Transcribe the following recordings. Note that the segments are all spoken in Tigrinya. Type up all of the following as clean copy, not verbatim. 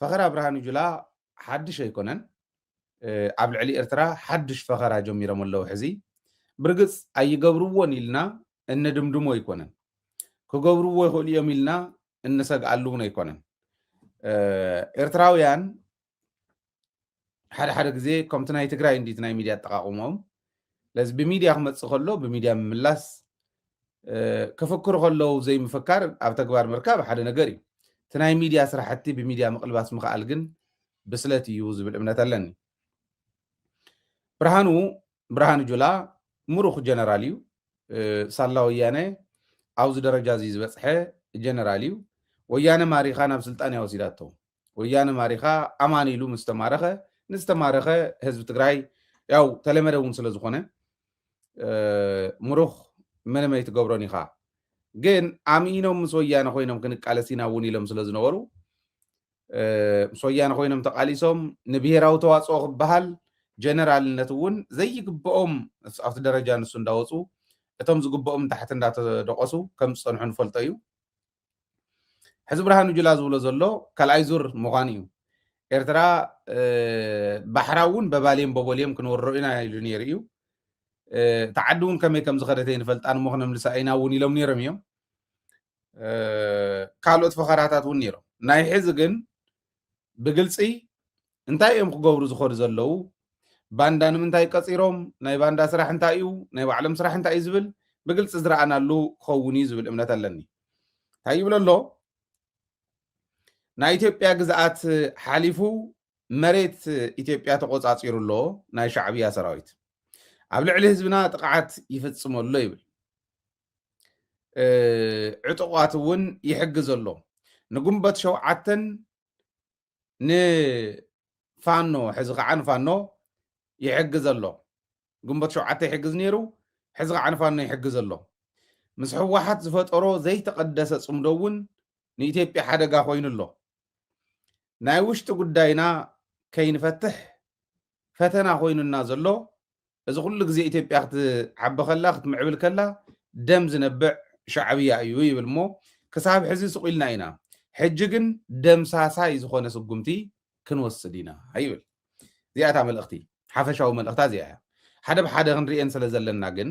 ፈኸራ ብርሃኑ ጁላ ሓድሽ ኣይኮነን ኣብ ልዕሊ ኤርትራ ሓድሽ ፈኸራ ጀሚሮም ኣለዉ ሕዚ ብርግፅ ኣይገብርዎን ኢልና እነድምድሞ ኣይኮነን ክገብርዎ ይኽእሉ እዮም ኢልና እነሰግኣሉ እውን ኣይኮነን ኤርትራውያን ሓደ ግዜ ከምቲ ናይ ትግራይ እንዲት ናይ ሚድያ ኣጠቃቅሞም ለዚ ብሚድያ ክመፅእ ከሎ ብሚድያ ምምላስ ክፍክሩ ከለዉ ዘይምፍካር ኣብ ተግባር ምርካብ ሓደ ነገር እዩ እቲ ናይ ሚድያ ስራሕቲ ብሚድያ ምቅልባስ ምክኣል ግን ብስለት እዩ ዝብል እምነት ኣለኒ ብርሃኑ ጁላ ሙሩኽ ጀነራል እዩ ሳላ ወያነ ኣብዚ ደረጃ እዚ ዝበፅሐ ጀነራል እዩ ወያነ ማሪኻ ናብ ስልጣን ያወሲዳቶ ወያነ ማሪኻ ኣማን ኢሉ ምስ ተማረኸ ንዝተማረኸ ህዝቢ ትግራይ ያው ተለመደ እውን ስለ ዝኾነ ሙሩኽ ምንም ኣይትገብሮን ኢኻ ግን ኣሚኖም ምስ ወያነ ኮይኖም ክንቃለስ ኢና እውን ኢሎም ስለ ዝነበሩ ምስ ወያነ ኮይኖም ተቃሊሶም ንብሄራዊ ተዋፅኦ ክበሃል ጀነራልነት እውን ዘይግብኦም ኣብቲ ደረጃ ንሱ እንዳወፁ እቶም ዝግብኦም ታሕቲ እንዳተደቆሱ ከም ዝፀንሑ ንፈልጦ እዩ ሕዚ ብርሃኑ ጁላ ዝብሎ ዘሎ ካልኣይ ዙር ምዃኑ እዩ ኤርትራ ባሕራ እውን በባልዮም በበልዮም ክንወርሮ ኢና ኢሉ ነይሩ እዩ ተዓዲ እውን ከመይ ከም ዝኸደተ ይንፈልጣ ንሞ ክነምልሳ ኢና እውን ኢሎም ነይሮም እዮም ካልኦት ፈኸራታት እውን ነይሮም ናይ ሕዚ ግን ብግልፂ እንታይ እዮም ክገብሩ ዝኸዱ ዘለዉ ባንዳ ንምንታይ ቀፂሮም ናይ ባንዳ ስራሕ እንታይ እዩ ናይ ባዕሎም ስራሕ እንታይ እዩ ዝብል ብግልፂ ዝረኣናሉ ክኸውን እዩ ዝብል እምነት ኣለኒ እንታይ ይብል ኣሎ ናይ ኢትዮጵያ ግዝኣት ሓሊፉ መሬት ኢትዮጵያ ተቆፃፂሩ ኣሎ ናይ ሻዕብያ ሰራዊት ኣብ ልዕሊ ህዝብና ጥቅዓት ይፍፅመሎ ይብል ዕጡቋት እውን ይሕግዝ ኣሎ ንጉንበት ሸውዓተን ንፋኖ ሕዚ ከዓ ንፋኖ ይሕግዝ ኣሎ ጉንበት ሸውዓተ ይሕግዝ ነይሩ ሕዚ ከዓ ንፋኖ ይሕግዝ ኣሎ ምስ ሕወሓት ዝፈጠሮ ዘይተቀደሰ ፅምዶ እውን ንኢትዮጵያ ሓደጋ ኮይኑ ኣሎ ናይ ውሽጢ ጉዳይና ከይንፈትሕ ፈተና ኮይኑና ዘሎ እዚ ኩሉ ግዜ ኢትዮጵያ ክትዓቢ ከላ ክትምዕብል ከላ ደም ዝነብዕ ሻዕብያ እዩ ይብል ሞ ክሳብ ሕዚ ስቁኢልና ኢና ሕጂ ግን ደምሳሳይ ዝኾነ ስጉምቲ ክንወስድ ኢና ይብል እዚኣታ መልእኽቲ ሓፈሻዊ መልእኽታ እዚኣ ሓደ ብሓደ ክንሪአን ስለ ዘለና ግን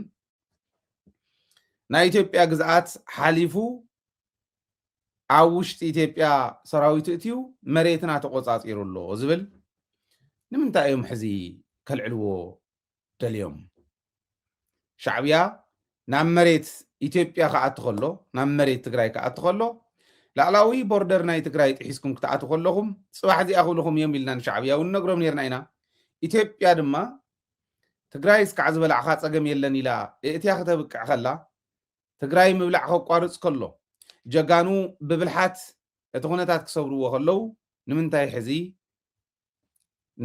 ናይ ኢትዮጵያ ግዝኣት ሓሊፉ ኣብ ውሽጢ ኢትዮጵያ ሰራዊት እትዩ መሬትና ተቆፃፂሩ ኣሎ ዝብል ንምንታይ እዮም ሕዚ ከልዕልዎ ደልዮም ሻዕብያ ናብ መሬት ኢትዮጵያ ከኣቱ ከሎ ናብ መሬት ትግራይ ከኣቱ ከሎ ላዕላዊ ቦርደር ናይ ትግራይ ጥሒስኩም ክትኣቱ ከለኹም ፅባሕ እዚኣ ክብልኹም እዮም ኢልና ንሻዕብያ እውን ነግሮም ነርና ኢና ኢትዮጵያ ድማ ትግራይ እስካዕ ዝበላዕካ ፀገም የለን ኢላ እእትያ ክተብቅዕ ከላ ትግራይ ምብላዕ ከቋርፅ ከሎ ጀጋኑ ብብልሓት እቲ ኩነታት ክሰብርዎ ከለዉ ንምንታይ ሕዚ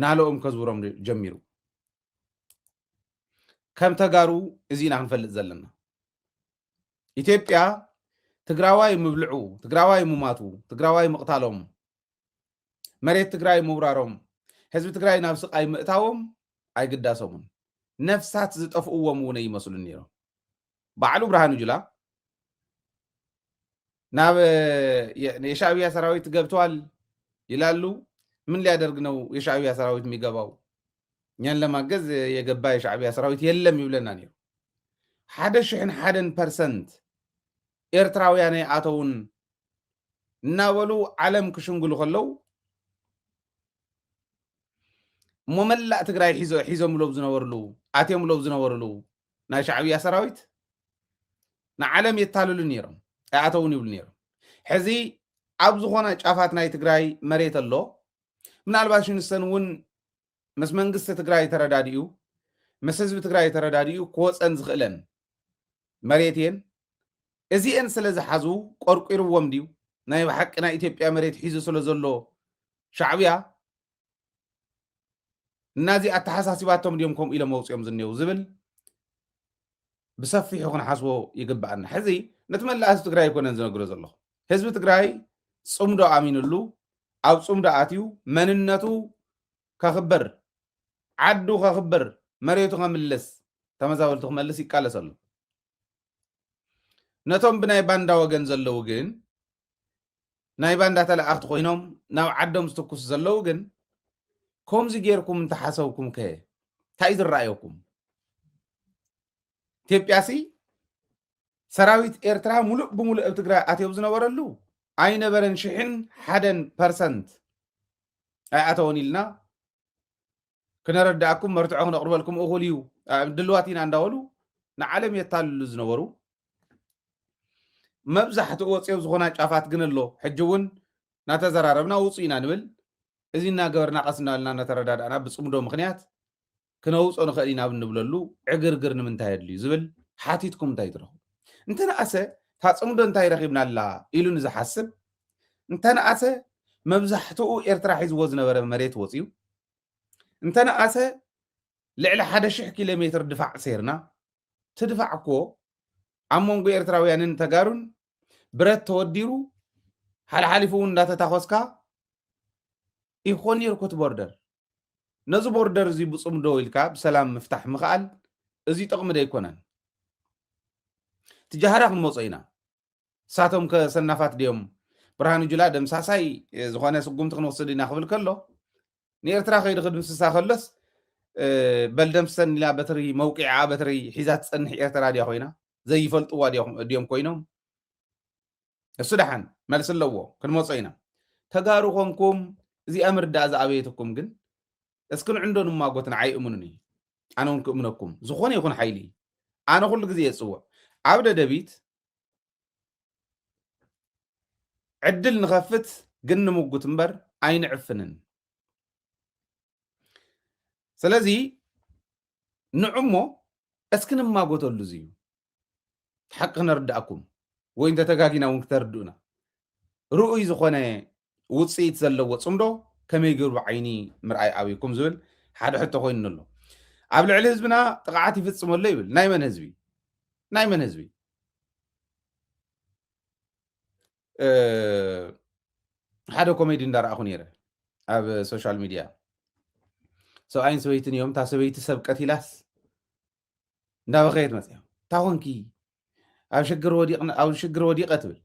ናልኦም ከዝብሮም ጀሚሩ ከም ተጋሩ እዚ ኢና ክንፈልጥ ዘለና ኢትዮጵያ ትግራዋይ ምብልዑ ትግራዋይ ምማቱ ትግራዋይ ምቕታሎም መሬት ትግራይ ምውራሮም ህዝቢ ትግራይ ናብ ስቃይ ምእታዎም ኣይግዳሶምን ነፍሳት ዝጠፍእዎም እውን ይመስሉ ነይሮም ባዕሉ ብርሃኑ ጁላ ናብ የሻዕብያ ሰራዊት ገብተዋል ይላሉ ምን ሊያደርግ ነው የሻዕብያ ሰራዊት የሚገባው እኛን ለማገዝ የገባ የሻዕብያ ሰራዊት የለም ይብለና ነይሩ 101% ኤርትራውያን ኣተውን እናበሉ ዓለም ክሽንግሉ ከለው መመላእ ትግራይ ሒዞምሎም ዝነበርሉ ኣትዮምሎም ዝነበርሉ ናይ ሻዕብያ ሰራዊት ንዓለም የታልሉ ነይሮም ኣተውን ይብሉ ነይሮም ሕዚ ኣብ ዝኾነ ጫፋት ናይ ትግራይ መሬት ኣሎ ምናልባት ሽንስተን እውን ምስ መንግስቲ ትግራይ ተረዳዲኡ ምስ ህዝቢ ትግራይ ተረዳዲኡ ክወፀን ዝኽእለን መሬት እየን እዚአን ስለ ዝሓዙ ቆርቂርዎም ድዩ ናይ ብሓቂ ናይ ኢትዮጵያ መሬት ሒዙ ስለ ዘሎ ሻዕብያ እናዚ ኣተሓሳሲባቶም ድዮም ከምኡ ኢሎም መውፅኦም ዝኔው ዝብል ብሰፊሑ ክንሓስቦ ይግባአና ሕዚ ነቲ መላእ ህዝቢ ትግራይ ኣይኮነን ዝነግሮ ዘለኹ ህዝቢ ትግራይ ፅምዶ ኣሚንሉ ኣብ ፅምዶ ኣትዩ መንነቱ ከኽበር ዓዱ ከኽበር መሬቱ ከምልስ ተመዛበልቱ ክመልስ ይቃለስ ኣሎ ነቶም ብናይ ባንዳ ወገን ዘለዉ ግን ናይ ባንዳ ተላእኽቲ ኮይኖም ናብ ዓዶም ዝተኩሱ ዘለዉ ግን ከምዚ ጌርኩም እንተሓሰብኩም ከ እንታይ ዝረኣየኩም? ኢትዮጵያሲ ሰራዊት ኤርትራ ሙሉእ ብሙሉእ ኣብ ትግራይ ኣትዮም ዝነበረሉ ኣይነበረን 101% ኣይኣተወን ኢልና ክነረዳእኩም መርትዖ ክነቕርበልኩም እኹል እዩ ድልዋት ኢና እንዳበሉ ንዓለም የታልሉ ዝነበሩ መብዛሕትኡ ወፂኦም ዝኾና ጫፋት ግን ኣሎ ሕጂ እውን እናተዘራረብና ውፁ ኢና ንብል እዚ እናገበርና ቀስ እናበልና እናተረዳድእና ብፅምዶ ምክንያት ክነውፆ ንኽእል ኢና ብንብለሉ ዕግርግር ንምንታይ የድልዩ ዝብል ሓቲትኩም እንታይ ትረኽቡ? እንተነኣሰ እታ ፅምዶ እንታይ ረኺብና ኣላ ኢሉ ንዝሓስብ እንተነኣሰ መብዛሕትኡ ኤርትራ ሒዝዎ ዝነበረ መሬት ወፅዩ እንተነኣሰ ልዕሊ 1,000 ኪሎ ሜትር ድፋዕ ሰይርና ትድፋዕ እኮ ኣብ መንጎ ኤርትራውያንን ተጋሩን ብረት ተወዲሩ ሓልሓሊፉ እውን እንዳተታኮስካ ይኾን ነርኩት ቦርደር ነዚ ቦርደር እዚ ብፅምዶ ኢልካ ብሰላም ምፍታሕ ምኽኣል እዚ ጥቕሚ ዶ ኣይኮነን? ትጃሃራ ክንመፆ ኢና ንሳቶም ከሰናፋት ድዮም ብርሃኑ ጁላ ደምሳሳይ ዝኾነ ስጉምቲ ክንወስድ ኢና ክብል ከሎ ንኤርትራ ከይዲ ክድምስሳ ከሎስ በልደምሰን ኢላ በትሪ መውቂዓ በትሪ ሒዛ ትፀንሕ ኤርትራ ድያ ኮይና ዘይፈልጥዋ ድዮም ኮይኖም እሱ ደሓን መልሲ ኣለዎ ክንመፆ ኢና ተጋሩ ኮንኩም እዚኣ ምርዳእ ዝኣበየትኩም ግን እስኪ ንዕንዶ ንማጎትን ኣይእምኑን እዩ ኣነ እውን ክእምነኩም ዝኾነ ይኹን ሓይሊ ኣነ ኩሉ ግዜ የፅውዕ ኣብ ደደቢት ዕድል ንኸፍት ግን ንምጉት እምበር ኣይንዕፍንን ስለዚ ንዕሞ እስኪ ንማጎተሉ እዚ እዩ ሓቂ ክነርዳእኩም ወይ እንተተጋጊና እውን ክተርድኡና ርኡይ ዝኾነ ውፅኢት ዘለዎ ፅምዶ ከመይ ገይሩ ዓይኒ ምርኣይ ኣብይኩም ዝብል ሓደ ሕቶ ኮይኑ ኣሎ ኣብ ልዕሊ ህዝብና ጥቕዓት ይፍፅመሎ ይብል ናይ መን ህዝቢ ናይ መን ህዝቢ ሓደ ኮሜዲ እንዳረኣኹ ነይረ ኣብ ሶሻል ሚድያ ሰብኣይን ሰበይትን እዮም እታ ሰበይቲ ሰብ ቀቲላስ እንዳበኸየት መፅያ እታ ኮንኪ ኣብ ሽግር ወዲቐ ትብል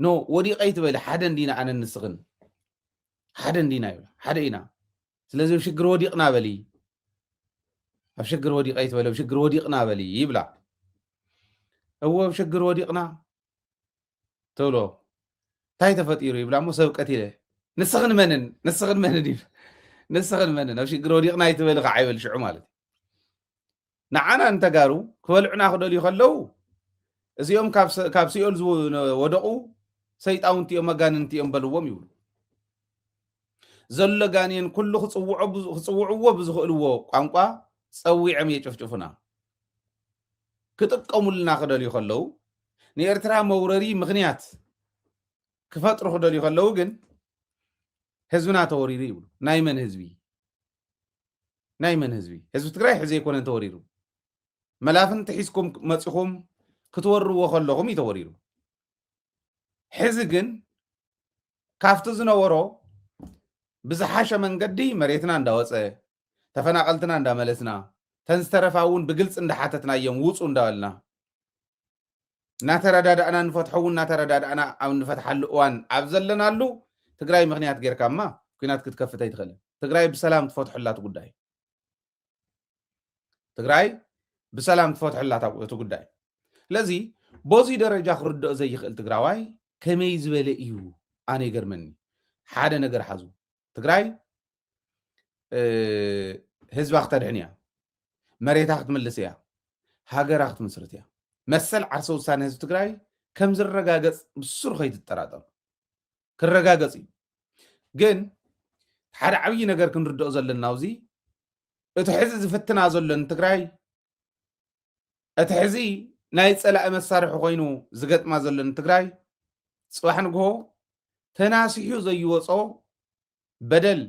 ኖ ወዲቐ ይትበል ሓደ እንዲና ኣነ ንስኽን ሓደ እንዲና ይብላ ሓደ ኢና ስለዚ ኣብ ሽግር ወዲቕና በሊ ኣብ ሽግር ወዲቐ ይትበል ኣብ ሽግር ወዲቕና በሊ ይብላ እዎ ኣብ ሽግር ወዲቕና ትብሎ እንታይ ተፈጢሩ ይብላ እሞ ሰብ ቀቲለ ንስኽን መንን ይብላ ንስኽን መንን ኣብ ሽግር ወዲቕና ይትበል ከዓ ይበል ሽዑ ማለት እዩ ንዓና እንተጋሩ ክበልዑና ክደልዩ ከለው እዚኦም ካብ ሲኦል ዝወደቑ ሰይጣውንቲ እዮም መጋንንቲ እዮም በልዎም ይብሉ ዘሎ ጋንየን ኩሉ ክፅውዕዎ ብዝኽእልዎ ቋንቋ ፀዊዖም የጭፍጭፉና ክጥቀሙልና ክደልዩ ከለው ንኤርትራ መውረሪ ምክንያት ክፈጥሩ ክደልዩ ከለው ግን ህዝብና ተወሪሩ ይብሉ ናይ መን ህዝቢ ህዝቢ ትግራይ ሕዚ ኣይኮነን ተወሪሩ መላፍንቲ ሒዝኩም መፂኹም ክትወርዎ ከለኹም እዩ ተወሪሩ ሕዚ ግን ካብቲ ዝነበሮ ብዝሓሸ መንገዲ መሬትና እንዳወፀ ተፈናቀልትና እንዳመለስና ተንስተረፋ እውን ብግልፂ እንዳሓተትናዮም ውፁ እንዳበልና እናተረዳዳእና ንፈትሖ እውን እናተረዳዳእና ኣብ ንፈትሓሉ እዋን ኣብ ዘለናሉ ትግራይ ምክንያት ጌርካማ ኩናት ክትከፍት ኣይትኽእልን ትግራይ ብሰላም ትፈትሐላት ጉዳይ ትግራይ ብሰላም ትፈትሐላት እቲ ጉዳይ ስለዚ በዚ ደረጃ ክርድኦ ዘይኽእል ትግራዋይ ከመይ ዝበለ እዩ ኣነ ይገርመኒ ሓደ ነገር ሓዙ ትግራይ ህዝባ ክተድሕን እያ መሬታ ክትምልስ እያ ሃገራ ክትምስርት እያ መሰል ዓርሰ ውሳነ ህዝቢ ትግራይ ከም ዝረጋገፅ ብስሩ ከይትጠራጠሩ ክረጋገፅ እዩ ግን ሓደ ዓብዪ ነገር ክንርድኦ ዘለና ኣብዚ እቲ ሕዚ ዝፍትና ዘሎ ንትግራይ እቲ ሕዚ ናይ ፀላእ መሳርሒ ኮይኑ ዝገጥማ ዘሎ ንትግራይ ፅባሕ ንግሆ ተናሲሑ ዘይወፆ በደል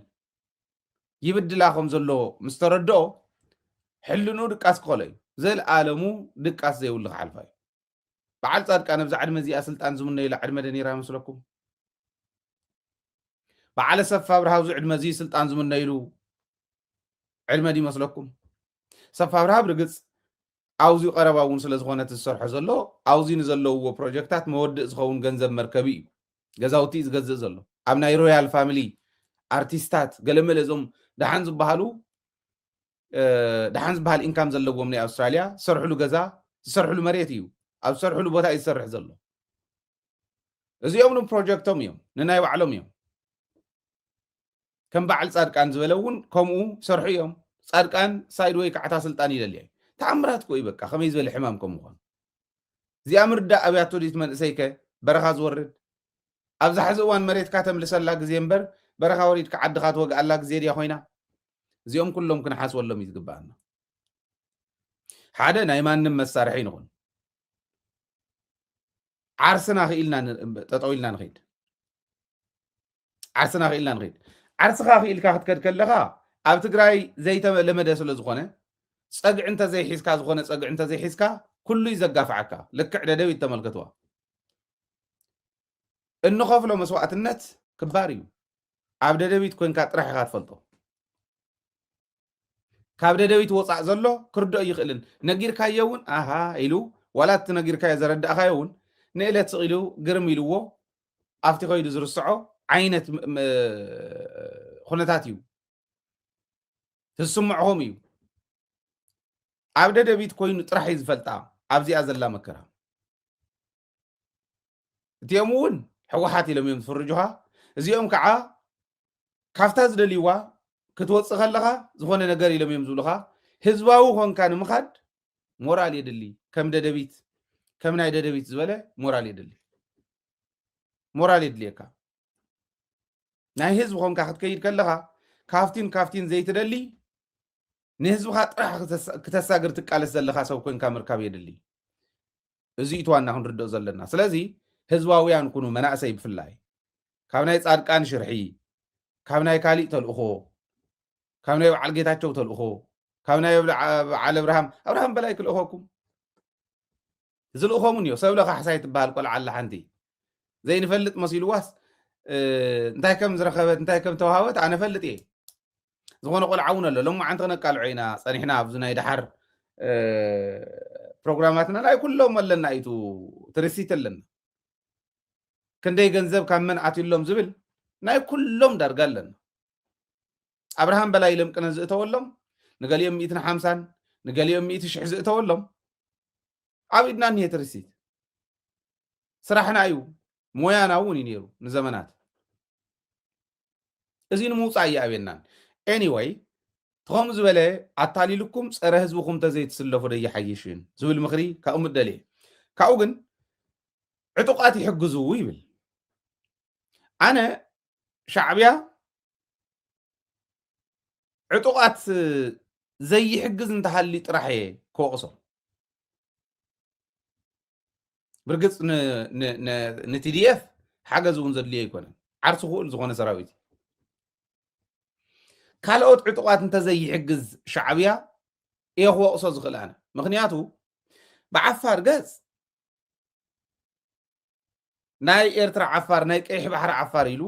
ይብድላ ከም ዘሎ ምስ ተረድኦ ሕልኑ ድቃስ ክኸሎ እዩ ዘለኣለሙ ድቃስ ዘይብሉ ክሓልፋ እዩ በዓል ፃድቃን ኣብዛ ዕድመ እዚኣ ስልጣን ዝምነይሉ ዕድመ ደ ነይራ ይመስለኩም በዓለ ሰፋ ኣብርሃ ኣብዚ ዕድመ እዚ ስልጣን ዝምነይሉ ዕድመ ዲ ይመስለኩም ሰፋ ኣብርሃ ብርግፅ ኣውዚኡ ቀረባ እውን ስለ ዝኾነ ዝሰርሖ ዘሎ ኣውዚ ንዘለውዎ ፕሮጀክታት መወድእ ዝኸውን ገንዘብ መርከቢ እዩ ገዛውቲ ዝገዝእ ዘሎ ኣብ ናይ ሮያል ፋሚሊ ኣርቲስታት ገለመለ እዞም ደሓን ዝበሃሉ ደሓን ዝበሃል ኢንካም ዘለዎም ናይ ኣውስትራልያ ዝሰርሕሉ ገዛ ዝሰርሕሉ መሬት እዩ ኣብ ዝሰርሕሉ ቦታ እዩ ዝሰርሕ ዘሎ እዚኦም ፕሮጀክቶም እዮም ንናይ ባዕሎም እዮም ከም በዓል ጻድቃን ዝበለ እውን ከምኡ ሰርሑ እዮም ጻድቃን ሳይድ ወይ ካዕታ ስልጣን ይደልየ ተኣምራት ኮ ይበቃ ከመይ ዝበለ ሕማም ከም ምኳኑ እዚኣ ምርዳእ ኣብያቶ ዲት መንእሰይከ በረኻ ዝወርድ ኣብዛ ሕዚ እዋን መሬትካ ተምልሰላ ግዜ እምበር በረኻ ወሪድካ ዓድኻ ትወግኣላ ግዜ ድያ ኮይና እዚኦም ኩሎም ክንሓስበሎም እዩ ዝግባአና ሓደ ናይ ማንም መሳርሒ ይንኹን ዓርስና ክኢልና ጠጠው ኢልና ንኸይድ ዓርስና ክኢልና ንኸይድ ዓርስኻ ክኢልካ ክትከድ ከለኻ ኣብ ትግራይ ዘይተለመደ ስለ ዝኾነ ፀግዒ እንተዘይሒዝካ ዝኾነ ፀግዒ እንተዘይሒዝካ ኩሉ ይዘጋፍዓካ ልክዕ ደደቢት ተመልከትዋ እንኸፍሎ መስዋዕትነት ክባር እዩ ኣብ ደደቢት ኮንካ ጥራሕ ኢኻ ትፈልጦ ካብ ደደቢት ወፃእ ዘሎ ክርድኦ ይኽእልን ነጊርካዮ እውን ኣሃ ኢሉ ዋላ እቲ ነጊርካዮ ዘረዳእካዮ እውን ንእለት ስቕ ኢሉ ግርም ኢልዎ ኣብቲ ከይዱ ዝርስዖ ዓይነት ኩነታት እዩ ዝስምዖም እዩ ኣብ ደደቢት ኮይኑ ጥራሕ እዩ ዝፈልጣ ኣብዚኣ ዘላ መከራ እቲኦም እውን ሕወሓት ኢሎም እዮም ዝፍርጁኻ እዚኦም ከዓ ካብታ ዝደልይዋ ክትወፅእ ከለኻ ዝኾነ ነገር ኢሎም እዮም ዝብሉኻ ህዝባዊ ኮንካ ንምኻድ ሞራል የድሊ ከም ደደቢት ከም ናይ ደደቢት ዝበለ ሞራል የድሊ ሞራል የድልየካ ናይ ህዝቢ ኮንካ ክትከይድ ከለኻ ካፍቲን ዘይትደሊ ንህዝብኻ ጥራሕ ክተሳግር ትቃለስ ዘለኻ ሰብ ኮንካ ምርካብ የድሊ እዚ ኢትዋና ክንርድኦ ዘለና ስለዚ ህዝባውያን ኩኑ መናእሰይ ብፍላይ ካብ ናይ ጻድቃን ሽርሒ ካብ ናይ ካሊእ ተልእኾ ካብ ናይ በዓል ጌታቸው ተልእኾ ካብ ናይ በዓል ኣብርሃም በላይ ክልእኾኩም ዝልእኾምን እዩ ሰብለ ካሕሳይ ትበሃል ቆልዓ ኣላ ሓንቲ ዘይንፈልጥ መሲሉዋስ እንታይ ከም ዝረኸበት እንታይ ከም ተዋሃበት ኣነ ፈልጥ እየ ዝኾነ ቆልዓ እውን ኣሎ ሎማዓንቲ ክነቃልዖ ኢና ፀኒሕና ኣብዚ ናይ ድሓር ፕሮግራማትና ናይ ኩሎም ኣለና ኢቱ ትርሲት ኣለና ክንደይ ገንዘብ ካብ መን ኣትዩሎም ዝብል ናይ ኩሎም ዳርጋ ኣለና ኣብርሃም በላይ ለምቅነ ዝእተወሎም ንገሊኦም 150 ንገሊኦም 100,000 ዝእተወሎም ኣብ ኢድና እኒሄ ትርሲት ስራሕና እዩ ሞያና እውን እዩ ነይሩ ንዘመናት እዚ ንምውፃእ እየኣብየናን ኤኒዌይ ትኸምኡ ዝበለ ኣታሊልኩም ፀረ ህዝብኩም ተዘይትስለፉ ደይሓይሽን ዝብል ምክሪ ካብኡ ምደልየ ካብኡ ግን ዕጡቃት ይሕግዙ ይብል ኣነ ሻዕብያ ዕጡቃት ዘይሕግዝ እንተሃሊ ጥራሕ እየ ክወቅሶ ብርግፅ ንቲዲኤፍ ሓገዝ እውን ዘድልዮ ኣይኮነን ዓርሱ ክኡል ዝኾነ ሰራዊት ካልኦት ዕጡቃት እንተዘይሕግዝ ሻዕብያ እየ ክወቅሶ ዝኽእል ኣነ ምክንያቱ ብዓፋር ገፅ ናይ ኤርትራ ዓፋር ናይ ቀይሕ ባሕሪ ዓፋር ኢሉ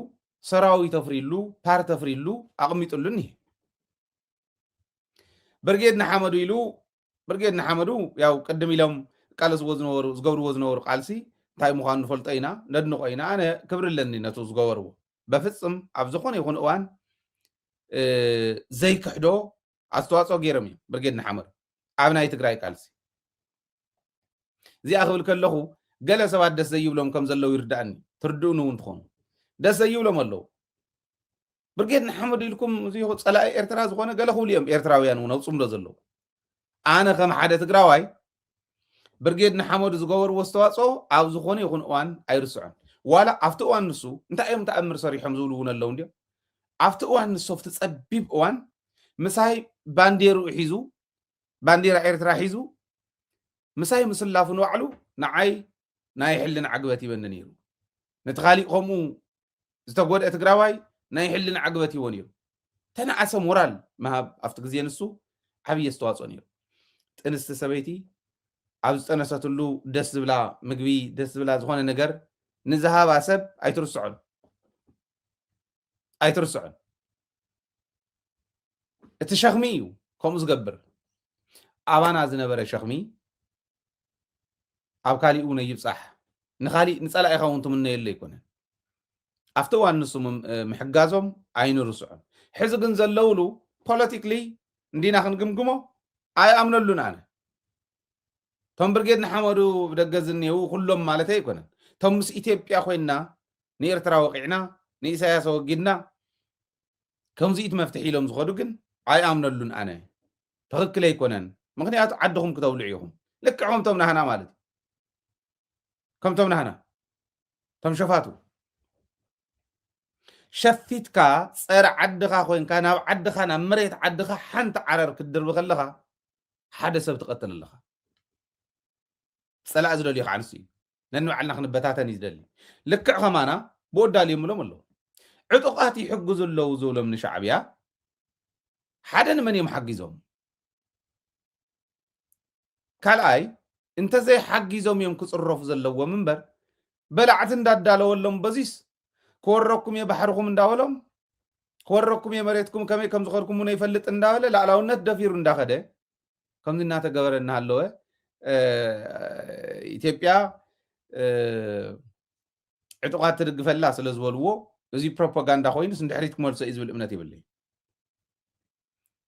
ሰራዊት ተፍሪሉ ፓርቲ ተፍሪሉ ኣቕሚጡሉ እኒሄ ብርጌድ ንሓመዱ ኢሉ ብርጌድ ንሓመዱ ያው ቅድም ኢሎም ቃልስዎ ዝነበሩ ዝገብርዎ ዝነበሩ ቃልሲ እንታይ ምዃኑ ንፈልጦ ኢና ነድንቆ ኢና ኣነ ክብርለኒ ነቱ ዝገበርዎ በፍፅም ኣብ ዝኾነ ይኹን እዋን ዘይክሕዶ ኣስተዋፅኦ ገይሮም እዮም ብርጌድ ንሓመዱ ኣብ ናይ ትግራይ ቃልሲ እዚኣ ክብል ከለኹ ገለ ሰባት ደስ ዘይብሎም ከም ዘለው ይርዳእኒ ትርድኡን እውን ትኾኑ ደስ ዘይብሎም ኣለው ብርጌድ ንሓመዱ ኢልኩም እዚ ፀላኢ ኤርትራ ዝኾነ ገለ ክብሉ እዮም ኤርትራውያን እውን ኣውፅምዶ ዘለው ኣነ ከም ሓደ ትግራዋይ ብርጌድ ንሓመዱ ዝገበርዎ ኣስተዋፅኦ ኣብ ዝኾነ ይኹን እዋን ኣይርስዖን ዋላ ኣብቲ እዋን ንሱ እንታይ እዮም ተኣምር ሰሪሖም ዝብሉ እውን ኣለው እንድዮም ኣብቲ እዋን ንሱ ኣብቲ ፀቢብ እዋን ምሳይ ባንዴሩ ሒዙ ባንዴራ ኤርትራ ሒዙ ምሳይ ምስላፉ ንባዕሉ ንዓይ ናይ ሕልን ዓግበት ይበኒ ነይሩ ነቲ ካሊእ ከምኡ ዝተጎድአ ትግራዋይ ናይ ሕልን ዓግበት ይዎ ነይሩ ተነዓሰ ሞራል መሃብ ኣብቲ ግዜ ንሱ ዓብዪ ኣስተዋፅኦ ነይሩ ጥንስቲ ሰበይቲ ኣብ ዝጠነሰትሉ ደስ ዝብላ ምግቢ ደስ ዝብላ ዝኾነ ነገር ንዝሃባ ሰብ ኣይትርስዖን እቲ ሸኽሚ እዩ ከምኡ ዝገብር ኣባና ዝነበረ ሸኽሚ ኣብ ካሊእ እውን ይብፃሕ ንኻሊእ ንፀላኢኻ እውን ትምነየሉ ኣይኮነን ኣብቲ እዋን ንሱ ምሕጋዞም ኣይንርስዖም ሕዚ ግን ዘለውሉ ፖለቲክሊ እንዲና ክንግምግሞ ኣይኣምነሉን ኣነ ቶም ብርጌድ ንሓመዱ ብደገ ዝኔው ኩሎም ማለት ኣይኮነን ቶም ምስ ኢትዮጵያ ኮይና ንኤርትራ ወቂዕና ንኢሳያስ ወጊድና ከምዚኢት መፍትሒ ኢሎም ዝኸዱ ግን ኣይኣምነሉን ኣነ ትኽክል ኣይኮነን ምክንያቱ ዓድኹም ክተብልዑ ኢኹም ልክዕኹም ቶም ናህና ማለት ከምቶም ናህና ቶም ሸፋቱ ሸፊትካ ፀረ ዓድኻ ኮይንካ ናብ ዓድኻ ናብ መሬት ዓድኻ ሓንቲ ዓረር ክትድርቢ ከለኻ ሓደ ሰብ ትቐትል ኣለኻ ፀላእ ዝደልዩ ከዓ ንሱ እዩ ነንባዕልና ክንበታተን እዩ ዝደሊ ልክዕ ከማና ብወዳልዩ ምሎም ኣለዉ ዕጡቃት ይሕግዙ ኣለዉ ዝብሎም ንሻዕብያ ሓደ ንመን እዮም ሓጊዞም ካልኣይ እንተዘይ ሓጊዞም እዮም ክፅረፉ ዘለዎም እምበር በላዕቲ እንዳዳለወሎም በዚስ ክወረኩም እየ ባሕርኩም እንዳበሎም ክወረኩም እየ መሬትኩም ከመይ ከም ዝኸድኩም እውን ይፈልጥ እንዳበለ ላዕላውነት ደፊሩ እንዳኸደ ከምዚ እናተገበረ እናሃለወ ኢትዮጵያ ዕጡቃት ትድግፈላ ስለ ዝበልዎ እዚ ፕሮፓጋንዳ ኮይኑስ እንድሕሪት ክመልሶ እዩ ዝብል እምነት ይብለይ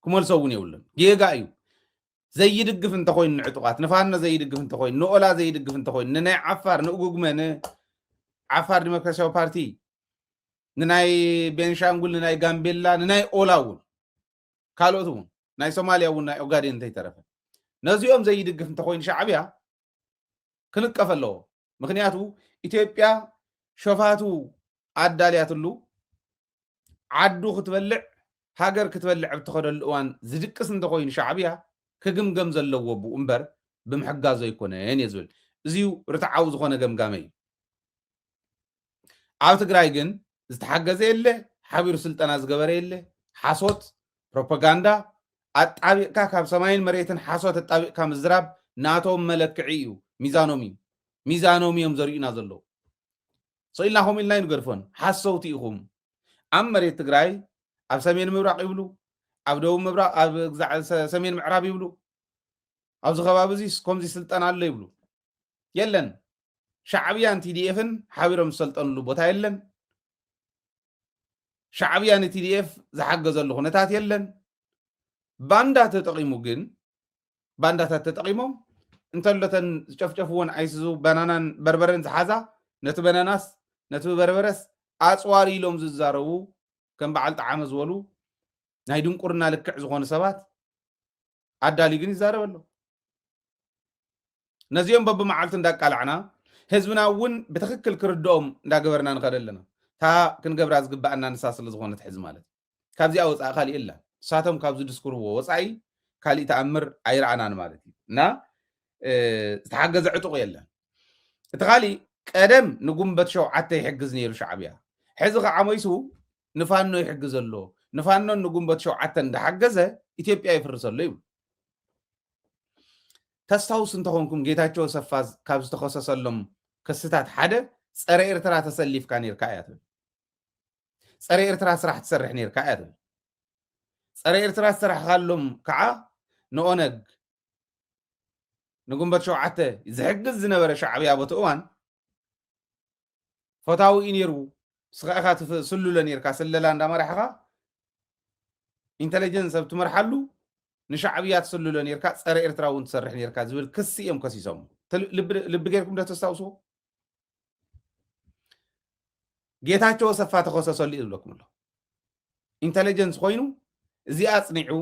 ክመልሶ እውን የብሉን ጌጋ እዩ ዘይድግፍ እንተኮይኑ ንዕጡቃት ንፋኖ ዘይድግፍ እንተኮይኑ ንኦላ ዘይድግፍ እንተኮይኑ ንናይ ዓፋር ንእጉግመ ንዓፋር ዲሞክራሲያዊ ፓርቲ ንናይ ቤንሻንጉል ንናይ ጋምቤላ ንናይ ኦላ እውን ካልኦት እውን ናይ ሶማልያ እውን ናይ ኦጋዴን እንተይተረፈ ነዚኦም ዘይድግፍ እንተኮይኑ ሻዕብያ ክንቀፍ ኣለዎ ምክንያቱ ኢትዮጵያ ሸፋቱ ኣዳልያትሉ ዓዱ ክትበልዕ ሃገር ክትበልዕ ብትኸደሉ እዋን ዝድቅስ እንተኮይኑ ሻዕብያ ክግምገም ዘለዎ ብኡ እምበር ብምሕጋዞ ኣይኮነን እየ ዝብል እዚዩ ርትዓዊ ዝኾነ ገምጋመ እዩ ኣብ ትግራይ ግን ዝተሓገዘ የለ ሓቢሩ ስልጠና ዝገበረ የለ ሓሶት ፕሮፓጋንዳ ኣጣቢቕካ ካብ ሰማይን መሬትን ሓሶት ኣጣቢቕካ ምዝራብ ናቶም መለክዒ እዩ ሚዛኖም እዮም ዘርዩና ዘለዉ ሰኢልና ኸም ኢልና ይንገድፎን ሓሰውቲ ኢኹም ኣብ መሬት ትግራይ ኣብ ሰሜን ምብራቅ ይብሉ ኣብ ደቡብ ምብራቅ ኣብ ሰሜን ምዕራብ ይብሉ ኣብዚ ከባቢ እዚ ከምዚ ስልጠና ኣሎ ይብሉ የለን ሻዕብያን ቲዲኤፍን ሓቢሮም ዝሰልጠንሉ ቦታ የለን ሻዕብያን ቲዲኤፍ ዝሓገዘሉ ኩነታት የለን ባንዳ ተጠቂሙ ግን ባንዳታት ተጠቂሞም እንተሎተን ዝጨፍጨፍዎን ኣይስዙ በናናን በርበረን ዝሓዛ ነቲ በናናስ ነቲ በርበረስ ኣፅዋሪ ኢሎም ዝዛረቡ ከም በዓል ጣዓመ ዝበሉ ናይ ድንቁርና ልክዕ ዝኾኑ ሰባት ኣዳሊ ግን ይዛረብ ኣሎ ነዚኦም በብመዓልቱ እንዳቃልዕና ህዝብና እውን ብትክክል ክርድኦም እንዳገበርና ንኸደ ኣለና እታ ክንገብራ ዝግባአና ንሳ ስለ ዝኾነት ሕዚ ማለት ካብዚኣ ወፃኢ ካሊእ የላ ንሳቶም ካብዚ ድስኩርዎ ወፃኢ ካሊእ ተኣምር ኣይረኣናን ማለት እዩ እና ዝተሓገዘ ዕጡቕ የለን እቲ ካሊእ ቀደም ንጉንበት ሸውዓተ ይሕግዝ ነይሩ ሻዕብያ ሕዚ ከዓ ሞይሱ ንፋኖ ይሕግዝ ኣሎ ንፋኖን ንጉንበት ሸውዓተ እንዳሓገዘ ኢትዮጵያ ይፍርሰሎ ይብሉ ተስታውስ እንተኾንኩም ጌታቸው ሰፋ ካብ ዝተኸሰሰሎም ክስታት ሓደ ፀረ ኤርትራ ተሰሊፍካ ነርካ እያ ትብል ፀረ ኤርትራ ስራሕ ትሰርሕ ነርካ እያ ትብል ፀረ ኤርትራ ዝሰራሕካሎም ከዓ ንኦነግ ንጉንበት ሸውዓተ ዝሕግዝ ዝነበረ ሻዕብያ ቦቲ እዋን ፈታዊ እዩ ነይሩ ስኻኢኻ ትስልሎ ነርካ ስለላ እንዳመራሕኻ ኢንተለጀንስ ኣብ ትመርሓሉ ንሻዕብያ ትስልሎ ነርካ ፀረ ኤርትራ እውን ትሰርሕ ነርካ ዝብል ክሲ እዮም ከሲሶም ልቢ ጌርኩም ዶ ተስታውስዎ ጌታቸው ሰፋ ተኸሰሰሉ እዩ ዝብለኩም ኣሎ ኢንተለጀንስ ኮይኑ እዚኣ ፅኒዑ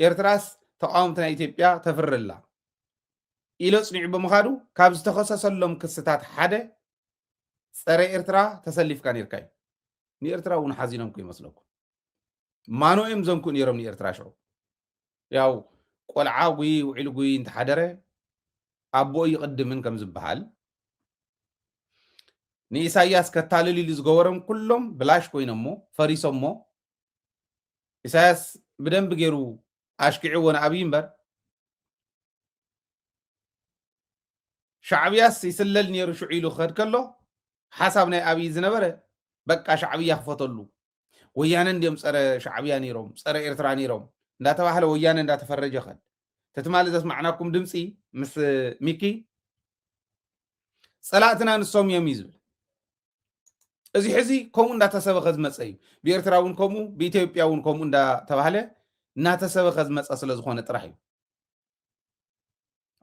ኤርትራስ ተቃወምቲ ናይ ኢትዮጵያ ተፍርላ ኢሎ ፅኒዑ ብምኻዱ ካብ ዝተኸሰሰሎም ክስታት ሓደ ፀረ ኤርትራ ተሰሊፍካ ነርካ እዩ ንኤርትራ እውን ሓዚኖም ይመስለኩም ማኖ እዮም ዘንኩ ነይሮም ንኤርትራ ሽዑ ያው ቆልዓ ጉይ ውዒሉ ጉይ እንተሓደረ ኣቦ ይቅድምን ከም ዝበሃል ንኢሳያስ ከታልል ኢሉ ዝገበሮም ኩሎም ብላሽ ኮይኖሞ ፈሪሶሞ ኢሳያስ ብደንብ ገይሩ ኣሽኪዕዎ ንኣብይ እምበር ሻዕብያስ ይስለል ነይሩ ሽዑ ኢሉ ክኸድ ከሎ ሓሳብ ናይ ኣብይ ዝነበረ በቃ ሻዕብያ ክፈተሉ ወያነ እንዲኦም ፀረ ሻዕብያ ነይሮም ፀረ ኤርትራ ነይሮም እንዳተባህለ ወያነ እንዳተፈረጀ ኸድ ተትማለ ዘስማዕናኩም ድምፂ ምስ ሚኪ ፀላእትና ንሶም እዮም እዩ ዝብል እዚ ሕዚ ከምኡ እንዳተሰበኸ ዝመፀ እዩ ብኤርትራ እውን ከምኡ ብኢትዮጵያ እውን ከምኡ እንዳተባሃለ እናተሰበኸ ዝመፀ ስለ ዝኾነ ጥራሕ እዩ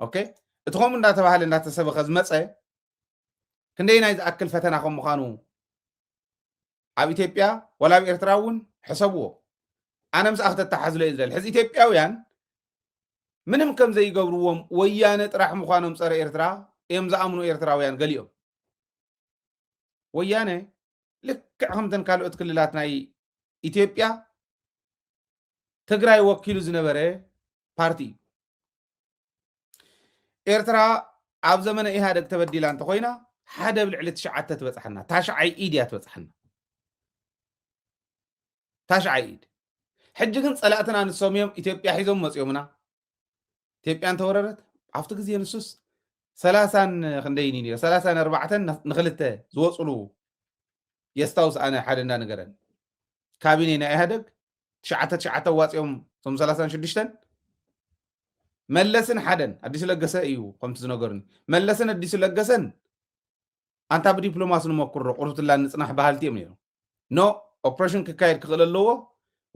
ኦኬ እቲ ከምኡ እንዳተባሃለ እናተሰበኸ ዝመፀ ክንደይ ናይ ዝኣክል ፈተና ከም ምዃኑ ኣብ ኢትዮጵያ ወላ ኣብ ኤርትራ እውን ሕሰብዎ ኣነ ምስ ኣኽተተሓዝሎ እዩ ዝደሊ ሕዚ ኢትዮጵያውያን ምንም ከም ዘይገብርዎም ወያነ ጥራሕ ምዃኖም ፀረ ኤርትራ እዮም ዝኣምኑ ኤርትራውያን ገሊኦም ወያነ ልክዕ ከምተን ካልኦት ክልላት ናይ ኢትዮጵያ ትግራይ ወኪሉ ዝነበረ ፓርቲ ኤርትራ ኣብ ዘመነ ኢህደግ ተበዲላ እንተኮይና ሓደ ብልዕሊ 9 ትበፅሐና ታሽዓይ ኢድ እያ ትበፅሐና ታሽዓይ ኢድ ሕጂ ግን ፀላእትና ንሶም እዮም ኢትዮጵያ ሒዞም መፅዮምና ኢትዮጵያ እንተወረረት ኣብቲ ግዜ ንሱስ 30 ክንደይኒ ነይሩ 34 ንክልተ ዝወፅሉ የስታውስ ኣነ ሓደ እንዳነገረን ካቢኔ ናይ ኢህደግ 9 ዋፅኦም ቶም 36 መለስን ሓደን ኣዲሱ ለገሰ እዩ ከምቲ ዝነገሩኒ መለስን ኣዲሱ ለገሰን ኣንታ ብዲፕሎማሲ ንመክሮ ቁርብትላ ንፅናሕ ባህልቲ እዮም ነይሮም ኖ ኦፕሬሽን ክካየድ ክኽእል ኣለዎ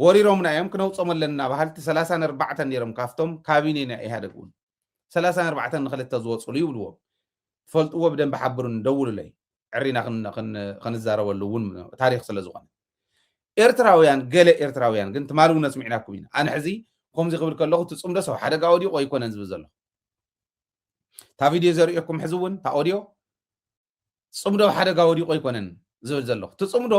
ወሪሮምና እዮም ክነውፆም ኣለና ባህልቲ 34 ነይሮም ካብቶም ካቢኔ ናይ ኢህደግ እውን 34 ንክልተ ዝወፅሉ ይብልዎም ትፈልጥዎ ብደንብ ሓብሩን ደውሉለይ ዕሪና ክንዛረበሉ እውን ታሪክ ስለ ዝኾነ ኤርትራውያን ገለ ኤርትራውያን ግን ትማል እውን ስሚዕናኩም ኢና ኣነ ሕዚ ከምዚ ክብል ከለኹ ትፅምዶ ሰብ ሓደጋ ኦዲዮ ኣይኮነን ዝብል ዘሎ ታ ቪድዮ ዘርእየኩም ሕዚ እውን ታ ኦዲዮ ፅምዶ ሓደጋ ወዲቆ ኣይኮነን ዝብል ዘለኹ ትፅምዶ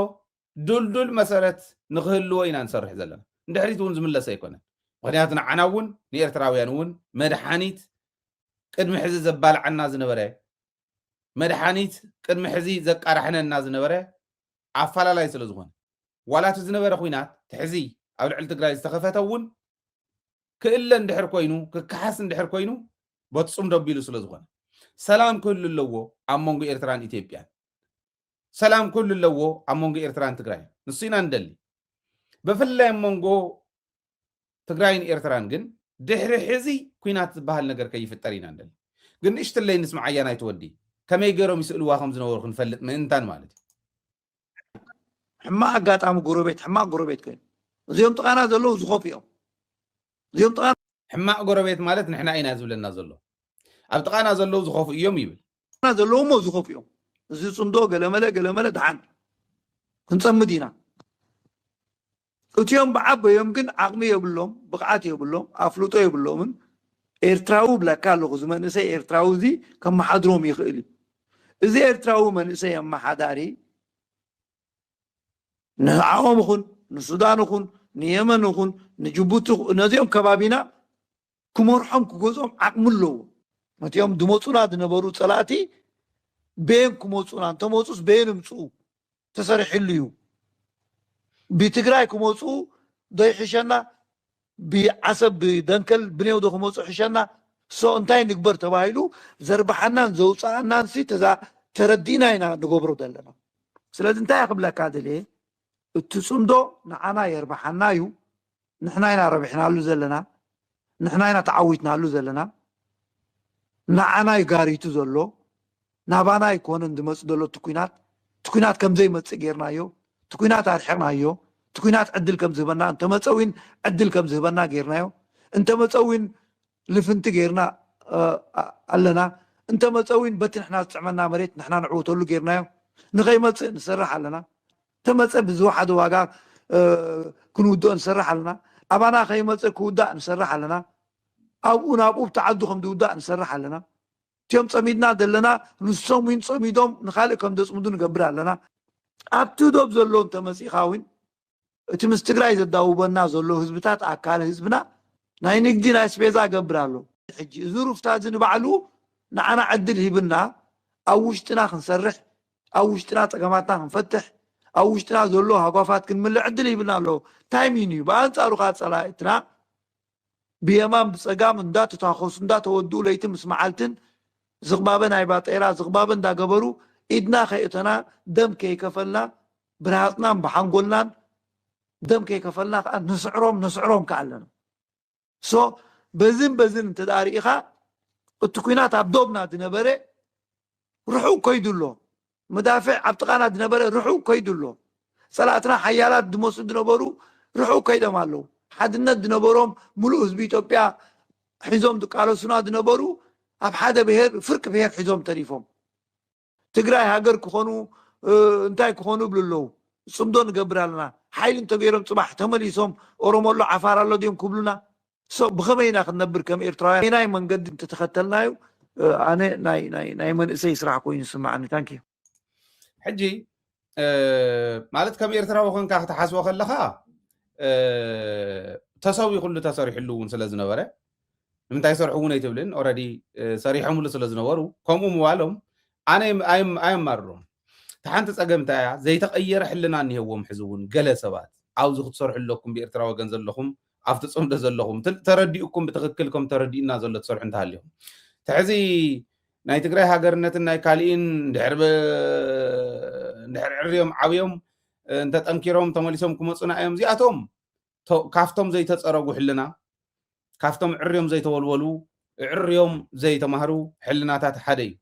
ዱልዱል መሰረት ንክህልዎ ኢና ንሰርሕ ዘለና እንድሕሪት እውን ዝምለስ ኣይኮነን ምክንያቱ ንዓና እውን ንኤርትራውያን እውን መድሓኒት ቅድሚ ሕዚ ዘባልዓና ዝነበረ መድሓኒት ቅድሚ ሕዚ ዘቃራሕነና ዝነበረ ኣፈላላይ ስለ ዝኾነ ዋላቱ ዝነበረ ኩናት ትሕዚ ኣብ ልዕሊ ትግራይ ዝተኸፈተ እውን ክእለ እንድሕር ኮይኑ ክከሓስ እንድሕር ኮይኑ በትፅምዶ ኣቢሉ ስለ ዝኾነ ሰላም ክህሉ ኣለዎ ኣብ መንጎ ኤርትራን ኢትዮጵያን ሰላም ክህሉ ኣለዎ ኣብ መንጎ ኤርትራን ትግራይ ንሱ ኢና ንደሊ ብፍላይ መንጎ ትግራይን ኤርትራን ግን ድሕሪ ሕዚ ኩናት ዝበሃል ነገር ከይፍጠር ኢና ንደሊ ግን ንእሽትለይ ንስማዕ ኣያናይ ትወዲ ከመይ ገይሮም ይስእልዋ ከም ዝነበሩ ክንፈልጥ ምእንታን ማለት ሕማቅ ኣጋጣሚ ጎረቤት ሕማቅ ጎረቤት ኮይኑ እዚኦም ጥቃና ዘለዉ ዝኸፉ እዮም እዚኦም ጥቃና ሕማቅ ጎረቤት ማለት ንሕና ኢና ዝብለና ዘሎ ኣብ ጥቃና ዘለዉ ዝኸፉ እዮም ይብል ዘለዉ ሞ ዝኸፉ እዮም እዚ ፅምዶ ገለመለ ድሓን ክንፀምድ ኢና እትዮም ብዓበዮም ግን ዓቕሚ የብሎም ብቕዓት የብሎም ኣፍልጦ የብሎምን ኤርትራዊ ብለካ ኣለኹ እዚ መንእሰይ ኤርትራዊ እዚ ከመሓድሮም ይኽእል እዩ እዚ ኤርትራዊ መንእሰይ ኣመሓዳሪ ንዓኦም ይኹን ንሱዳን ይኹን ንየመን ይኹን ንጅቡቲ ነዚኦም ከባቢና ክመርሖም ክገዝኦም ዓቕሚ ኣለዎ ነቲኦም ድመፁና ዝነበሩ ፀላእቲ ቤን ክመፁና እንተመፁስ ቤን ምፅኡ ተሰሪሕሉ እዩ ብትግራይ ክመፁ ዶይሕሸና ብዓሰብ ብደንከል ብኔውዶ ክመፁ ሕሸና ሶ እንታይ ንግበር ተባሂሉ ዘርባሓናን ዘውፃኣናን ሲ ተረዲእና ኢና ንገብሮ ዘለና ስለዚ እንታይ ክብለካ ድልየ እቲ ፅምዶ ንዓና የርባሓና እዩ ንሕና ኢና ረቢሕናሉ ዘለና ንሕና ኢና ተዓዊትናሉ ዘለና ንዓና ይጋሪቱ ዘሎ ናባና ይኮነን ዝመፅእ ዘሎ እቲ ኩናት ከምዘይመፅእ ጌርናዮ እቲ ኩናት ኣድሕቕናዮ እቲ ኩናት ዕድል ከም ዝህበና እንተመፀዊን ዕድል ከም ዝህበና ጌርናዮ እንተመፀዊን ልፍንቲ ጌርና ኣለና እንተመፀዊን በቲ ንሕና ዝጥዕመና መሬት ንሕና ንዕውተሉ ጌርናዮ ንኸይመፅእ ንሰርሕ ኣለና ተመፀእ ብዝወሓደ ዋጋ ክንውድኦ ንሰርሕ ኣለና ኣባና ከይመፅእ ክውዳእ ንሰርሕ ኣለና ኣብኡ ናብኡ ብተዓዱ ከም ዝውዳእ ንሰርሕ ኣለና እትዮም ፀሚድና ዘለና ንሶም ውን ፀሚዶም ንካልእ ከም ዘፅምዱ ንገብር ኣለና ኣብቲ ዶብ ዘሎ እንተመፂኻ ውን እቲ ምስ ትግራይ ዘዳውበና ዘሎ ህዝብታት ኣካል ህዝብና ናይ ንግዲ ናይ ስፔዛ ገብር ኣሎ ሕጂ እዚ ሩፍታ እዚ ንባዕሉ ንዓና ዕድል ሂብና ኣብ ውሽጥና ክንሰርሕ ኣብ ውሽጥና ፀገማትና ክንፈትሕ ኣብ ውሽጥና ዘሎ ሃጓፋት ክንምልእ ዕድል ሂብና ኣሎ ታይሚን እዩ ብኣንፃሩ ካ ፀላእትና ብየማን ብፀጋም እንዳተታኸሱ እንዳተወድኡ ለይቲ ምስ መዓልትን ዝቕባበ ናይ ባጤራ ዝቕባበ እንዳገበሩ ኢድና ከይእተና ደም ከይከፈልና ብርሃፅናን ብሓንጎልናን ደም ከይከፈልና ከዓ ንስዕሮም ከዓ ኣለና ሶ በዝን እንተዳሪኢኻ እቲ ኩናት ኣብ ዶብና ዝነበረ ርሑቕ ከይዱ ኣሎ مدافع عبتقانا دنبر روحو كيدلو صلاتنا حيالات دموسو دنبرو روحو كيدم الله حدنا دنبروم ملؤ حزب ኢትዮጵያ حزوم دقالوسنا دنبرو اب حدا بهر فرق بهر حزوم تريفهم تግራይ ሃገር ክኾኑ እንታይ ክኾኑ ብልለው ጽምዶ ንገብራልና ሓይል እንተገይሮም ጽባሕ ተመሊሶም ኦሮሞሎ ዓፋራሎ ዲም ክብሉና ብኸመይና ክንነብር ከም ኤርትራውያን ናይ መንገዲ እንተተኸተልናዩ ኣነ ናይ መንእሰይ ስራሕ ኮይኑ ይስማዓኒ ታንኪ ሕጂ ማለት ከም ኤርትራዊ ኮንካ ክትሓስቦ ከለኻ ተሰዊ ኩሉ ተሰሪሕሉ እውን ስለ ዝነበረ ንምንታይ ሰርሑ እውን ኣይትብልን ኦልሬዲ ሰሪሖምሉ ስለ ዝነበሩ ከምኡ ምዋሎም ኣነ ኣይማርሮም ተሓንቲ ፀገም እንታይ እያ ዘይተቐየረ ሕልና እኒሄዎም ሕዚ እውን ገለ ሰባት ኣብዚ ክትሰርሑ ኣለኩም ብኤርትራ ወገን ዘለኹም ኣብቲ ፅምዶ ዘለኹም ተረዲኡኩም ብትክክል ከም ተረዲእና ዘሎ ትሰርሑ እንተሃልዮም ተሕዚ ናይ ትግራይ ሃገርነትን ናይ ካሊእን ድሕር ዕርዮም ዓብዮም እንተጠንኪሮም ተመሊሶም ክመፁና እዮም እዚኣቶም ካፍቶም ዘይተፀረጉ ሕልና ካፍቶም ዕርዮም ዘይተወልወሉ ዕርዮም ዘይተማሃሩ ሕልናታት ሓደ እዩ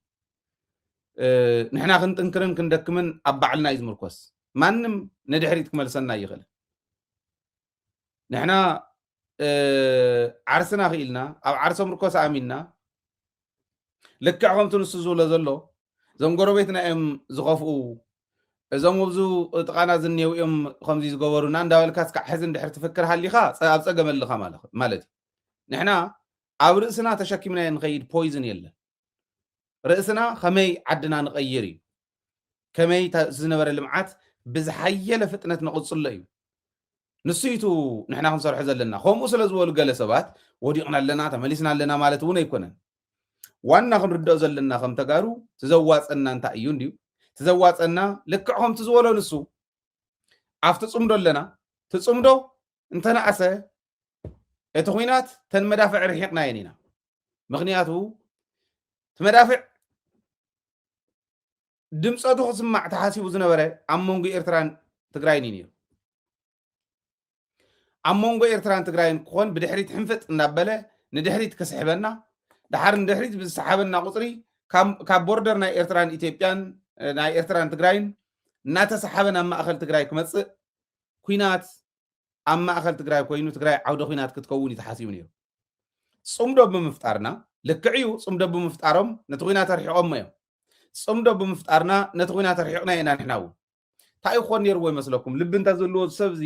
ንሕና ክንጥንክርን ክንደክምን ኣብ ባዕልና እዩ ዝምርኮስ ማንም ንድሕሪት ክመልሰና ይኽእል ንሕና ዓርስና ክኢልና ኣብ ዓርሶም ርኮስ ኣሚንና ልክዕ ከምቲ ንሱ ዝብሎ ዘሎ እዞም ጎረቤትና እዮም ዝኸፍኡ እዞም ኣብዙ ጥቃና ዝኔው እዮም ከምዚ ዝገበሩና እንዳበልካ ስካዕ ሕዚ እንድሕር ትፍክር ሃሊኻ ኣብ ፀገም ኣለኻ ማለት እዩ ንሕና ኣብ ርእስና ተሸኪምና ንኸይድ ፖይዝን የለን ርእስና ከመይ ዓድና ንቐይር እዩ ከመይ ዝነበረ ልምዓት ብዝሓየለ ፍጥነት ነቕፅሎ እዩ ንስይቱ ንሕና ክንሰርሖ ዘለና ከምኡ ስለ ዝበሉ ገለ ሰባት ወዲቕና ኣለና ተመሊስና ኣለና ማለት እውን ኣይኮነን ዋና ክንርድኦ ዘለና ከም ተጋሩ ትዘዋፀና እንታይ እዩ እንድዩ ትዘዋፀና ልክዕ ከምቲ ዝበሎ ንሱ ኣብቲ ፅምዶ ኣለና ትፅምዶ እንተነኣሰ እቲ ኩናት ተን መዳፍዕ ርሒቕና የን ኢና ምክንያቱ መዳፍዕ ድምፀቱ ክስማዕ ተሓሲቡ ዝነበረ ኣብ መንጎ ኤርትራን ትግራይን እዩ ነይሩ ኣብ መንጎ ኤርትራን ትግራይን ክኾን ብድሕሪት ሕንፍጥ እናበለ ንድሕሪት ክስሕበና ድሓር ንድሕሪት ብዝሰሓበና ቁፅሪ ካብ ቦርደር ናይ ኤርትራን ኢትዮጵያን ናይ ኤርትራን ትግራይን እናተሰሓበን ኣብ ማእኸል ትግራይ ክመፅእ ኩናት ኣብ ማእኸል ትግራይ ኮይኑ ትግራይ ዓውደ ኩናት ክትከውን እዩ ተሓሲቡ ነይሩ ፅምዶ ብምፍጣርና ልክዕ እዩ ፅምዶ ብምፍጣሮም ነቲ ኩናት ኣርሒቖም እዮም ፅምዶ ብምፍጣርና ነቲ ኩናት ኣርሒቕና ኢና ንሕና እውን እንታይ ክኾን ነይርዎ ይመስለኩም ልቢ እንተዘለዎ ሰብ እዚ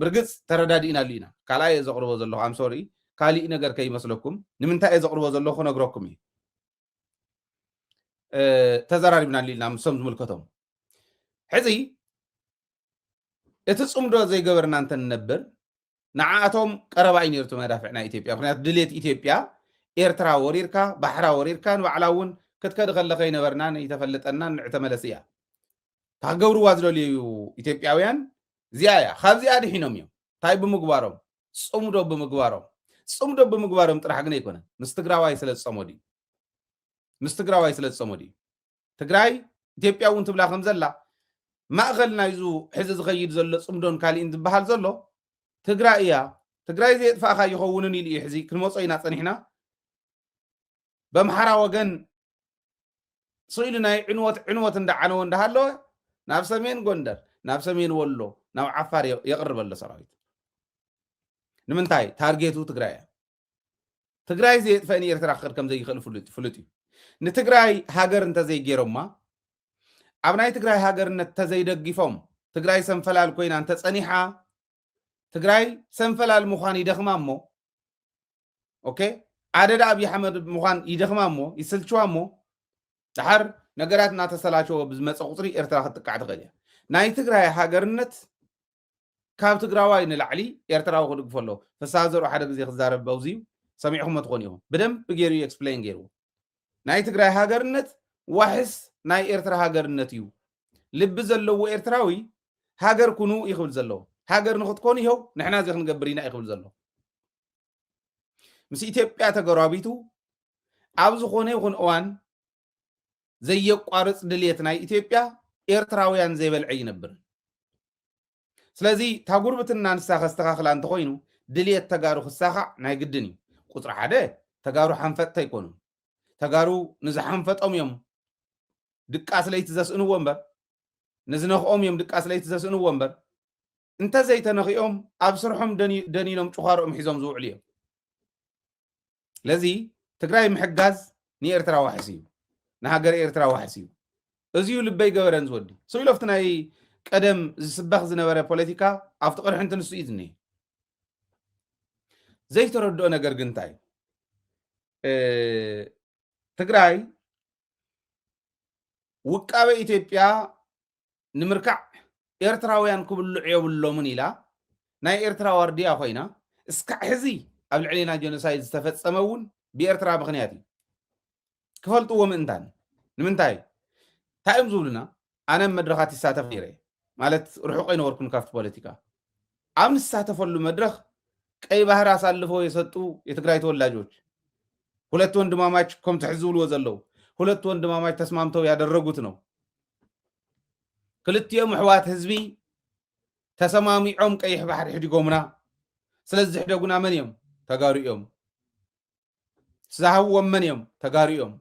ብርግፅ ተረዳዲእና ኣሉ ኢና ካልኣይ እየ ዘቕርቦ ዘለኹ ኣም ሶሪ ካሊእ ነገር ከይመስለኩም ንምንታይ እየ ዘቕርቦ ዘለኹ ነግረኩም እዩ ተዘራሪብና ኣሉ ኢና ምሶም ዝምልከቶም ሕዚ እቲ ፅምዶ ዘይገበርና እንተንነብር ንዓኣቶም ቀረባ እዩ ነርቱ መዳፍዕ ናይ ኢትዮጵያ ምክንያቱ ድሌት ኢትዮጵያ ኤርትራ ወሪርካ ባሕራ ወሪርካ ንባዕላ እውን ክትከድ ከለኸ ይነበርና ይተፈለጠና ንዕተመለስ እያ ታገብርዋ ዝደልዩ ኢትዮጵያውያን እዚኣ እያ ካብዚኣ ድሒኖም እዮም እንታይ ብምግባሮም ፅምዶ ብምግባሮም ጥራሕ ግን ኣይኮነን ምስ ትግራዋይ ስለ ዝፀመዱ እዩ ምስ ትግራዋይ ስለ ዝፀመዱ እዩ ትግራይ ኢትዮጵያ እውን ትብላ ከም ዘላ ማእኸል ናይዙ ሕዚ ዝኸይድ ዘሎ ፅምዶን ካሊእን ዝበሃል ዘሎ ትግራይ እያ ትግራይ ዘየጥፋእካ ይኸውንን ኢሉ እዩ ሕዚ ክንመፆ ኢና ፀኒሕና በምሓራ ወገን ስኢሉ ናይ ዕንወት እንዳዓነወ እንዳሃለወ ናብ ሰሜን ጎንደር ናብ ሰሜን ወሎ ናብ ዓፋር የቕርብ ኣሎ ሰራዊት ንምንታይ ታርጌቱ ትግራይ እያ ትግራይ ዘየጥፈአኒ ኤርትራ ክኽድ ከም ዘይኽእል ፍሉጥ እዩ ንትግራይ ሃገር እንተዘይገይሮማ ኣብ ናይ ትግራይ ሃገርነት ተዘይደጊፎም ትግራይ ሰንፈላል ኮይና እንተፀኒሓ ትግራይ ሰንፈላል ምዃን ይደኽማ እሞ ኦኬ ዓደዳ ኣብዪ ኣሕመድ ምዃን ይደኽማ እሞ ይስልችዋ እሞ ድሓር ነገራት እናተሰላቸወ ብዝመፀ ቁፅሪ ኤርትራ ክትጥቃዕ ትኽእል እያ ናይ ትግራይ ሃገርነት ካብ ትግራዋይ ንላዕሊ ኤርትራዊ ክድግፎ ኣሎ ፍሳህ ዘርኡ ሓደ ግዜ ክዛረብ በውዝዩ ሰሚዕኹም ትኾን ኢኹም ብደንብ ገይሩ ኤክስፕሌን ገይርዎ ናይ ትግራይ ሃገርነት ዋሕስ ናይ ኤርትራ ሃገርነት እዩ ልቢ ዘለዎ ኤርትራዊ ሃገር ኩኑ ይኽብል ዘለዎ ሃገር ንክትኮኑ ይኸው ንሕና እዚ ክንገብር ኢና ይኽብል ዘሎ ምስ ኢትዮጵያ ተገራቢቱ ኣብ ዝኾነ ይኹን እዋን ዘየቋርፅ ድሌት ናይ ኢትዮጵያ ኤርትራውያን ዘይበልዐ ይነብር ስለዚ ታጉርብትና ንሳ ከስተኻኽላ እንተኮይኑ ድሌት ተጋሩ ክሳኻዕ ናይ ግድን እዩ ቁፅሪ ሓደ ተጋሩ ሓንፈጥታ ኣይኮኑ ተጋሩ ንዝሓንፈጦም እዮም ድቃስ ለይቲ ዘስእንዎ እምበር ንዝነኽኦም እዮም ድቃስ ለይቲ ዘስእንዎ እምበር እንተዘይተነኺኦም ኣብ ስርሖም ደኒኖም ጭዃሮኦም ሒዞም ዝውዕሉ እዮም ለዚ ትግራይ ምሕጋዝ ንኤርትራ ዋሕሲ እዩ ንሃገር ኤርትራ ዋሕሲ እዩ እዚዩ ልበይ ገበረን ዝወዲ ሰኢሎፍቲ ናይ ቀደም ዝስበኽ ዝነበረ ፖለቲካ ኣብቲ ቅርሕንቲ ንሱ እዩ ዝኒሄ ዘይተረድኦ ነገር ግን እንታይ ትግራይ ውቃበ ኢትዮጵያ ንምርካዕ ኤርትራውያን ክብልዑ የብሎምን ኢላ ናይ ኤርትራ ዋርድያ ኮይና እስካዕ ሕዚ ኣብ ልዕሊና ጀኖሳይድ ዝተፈፀመ እውን ብኤርትራ ምክንያት እዩ ክፈልጥዎ ምእንታን ንምንታይ ታይም ዝብሉና ኣነ መድረኻት ይሳተፍ ነይረ ማለት ርሑቕ ኣይነበርኩን ካብቲ ፖለቲካ ኣብ ንሳተፈሉ መድረኽ ቀይ ባህር አሳልፈው የሰጡ የትግራይ ተወላጆች ሁለት ወንድማማች ከም ትሕዝብልዎ ዘለው ሁለት ወንድማማች ተስማምተው ያደረጉት ነው ክልቲኦም ሕዋት ህዝቢ ተሰማሚዖም ቀይሕ ባህር ሕዲጎምና ስለዚህ ሕደጉና መን እዮም ተጋሪኦም ዝሃብዎም መን እዮም ተጋሪኦም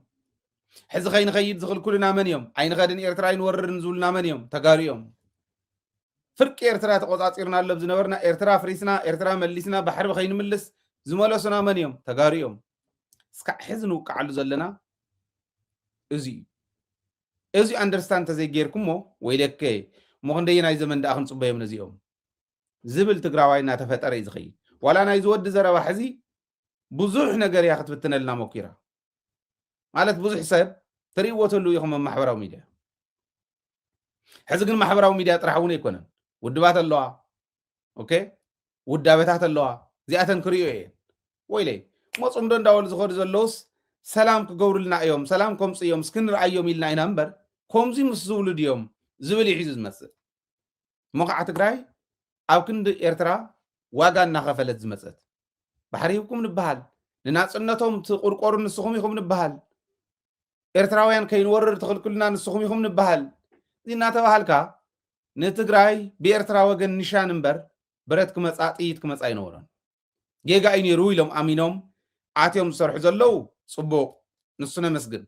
ሕዚ ከይንኸይድ ዝኽልኩልና መን እዮም ኣይንኸድን ኤርትራ ይንወርርን ዝብሉና መን እዮም ተጋሪኦም ፍርቂ ኤርትራ ተቆጻጺርና ኣሎ ዝነበርና ኤርትራ ፍሪስና ኤርትራ መሊስና ባሕሪ ከይንምልስ ዝመለሱና መን እዮም ተጋሪኦም እስካዕ ሕዚ ንውቃዓሉ ዘለና እዚ አንደርስታንድ ተዘይጌርኩሞ ወይ ለከ ሞክንደይ ናይ ዘመን ዳኣኽን ጽበዮም ነዚኦም ዝብል ትግራዋይ እናተፈጠረ እዩ ዝኸይድ ዋላ ናይ ዝወዲ ዘረባ ሕዚ ብዙሕ ነገር እያ ክትብትነልና ሞኪራ ማለት ብዙሕ ሰብ ትሪእዎ ተሉ ኢኹም ማሕበራዊ ሚድያ ሕዚ ግን ማሕበራዊ ሚድያ ጥራሕ እውን ኣይኮነን ውድባት ኣለዋ ኦኬ ውዳበታት ኣለዋ እዚኣተን ክሪኦ እየን ወይለይ መፁምዶ እንዳበሉ ዝኸዱ ዘለውስ ሰላም ክገብሩልና እዮም ሰላም ከምፅ እዮም እስክንርኣዮም ኢልና ኢና እምበር ከምዚ ምስ ዝብሉ ድዮም ዝብል ይሒዙ ዝመፅእ እሞ ከዓ ትግራይ ኣብ ክንዲ ኤርትራ ዋጋ እናኸፈለት ዝመፀት ባሕሪ ይብኩም ንበሃል ንናፅነቶም ትቁርቆሩ ንስኹም ኢኹም ንበሃል ኤርትራውያን ከይንወርር ትኽልክሉና ንስኹም ኢኹም ንበሃል እዚ እናተባሃልካ ንትግራይ ብኤርትራ ወገን ንሻን እምበር ብረት ክመፃ ጥይት ክመፃ ይነበሮን ጌጋ እዩ ነይሩ ኢሎም ኣሚኖም ኣትዮም ዝሰርሑ ዘለው ጽቡቕ ንሱ ነመስግን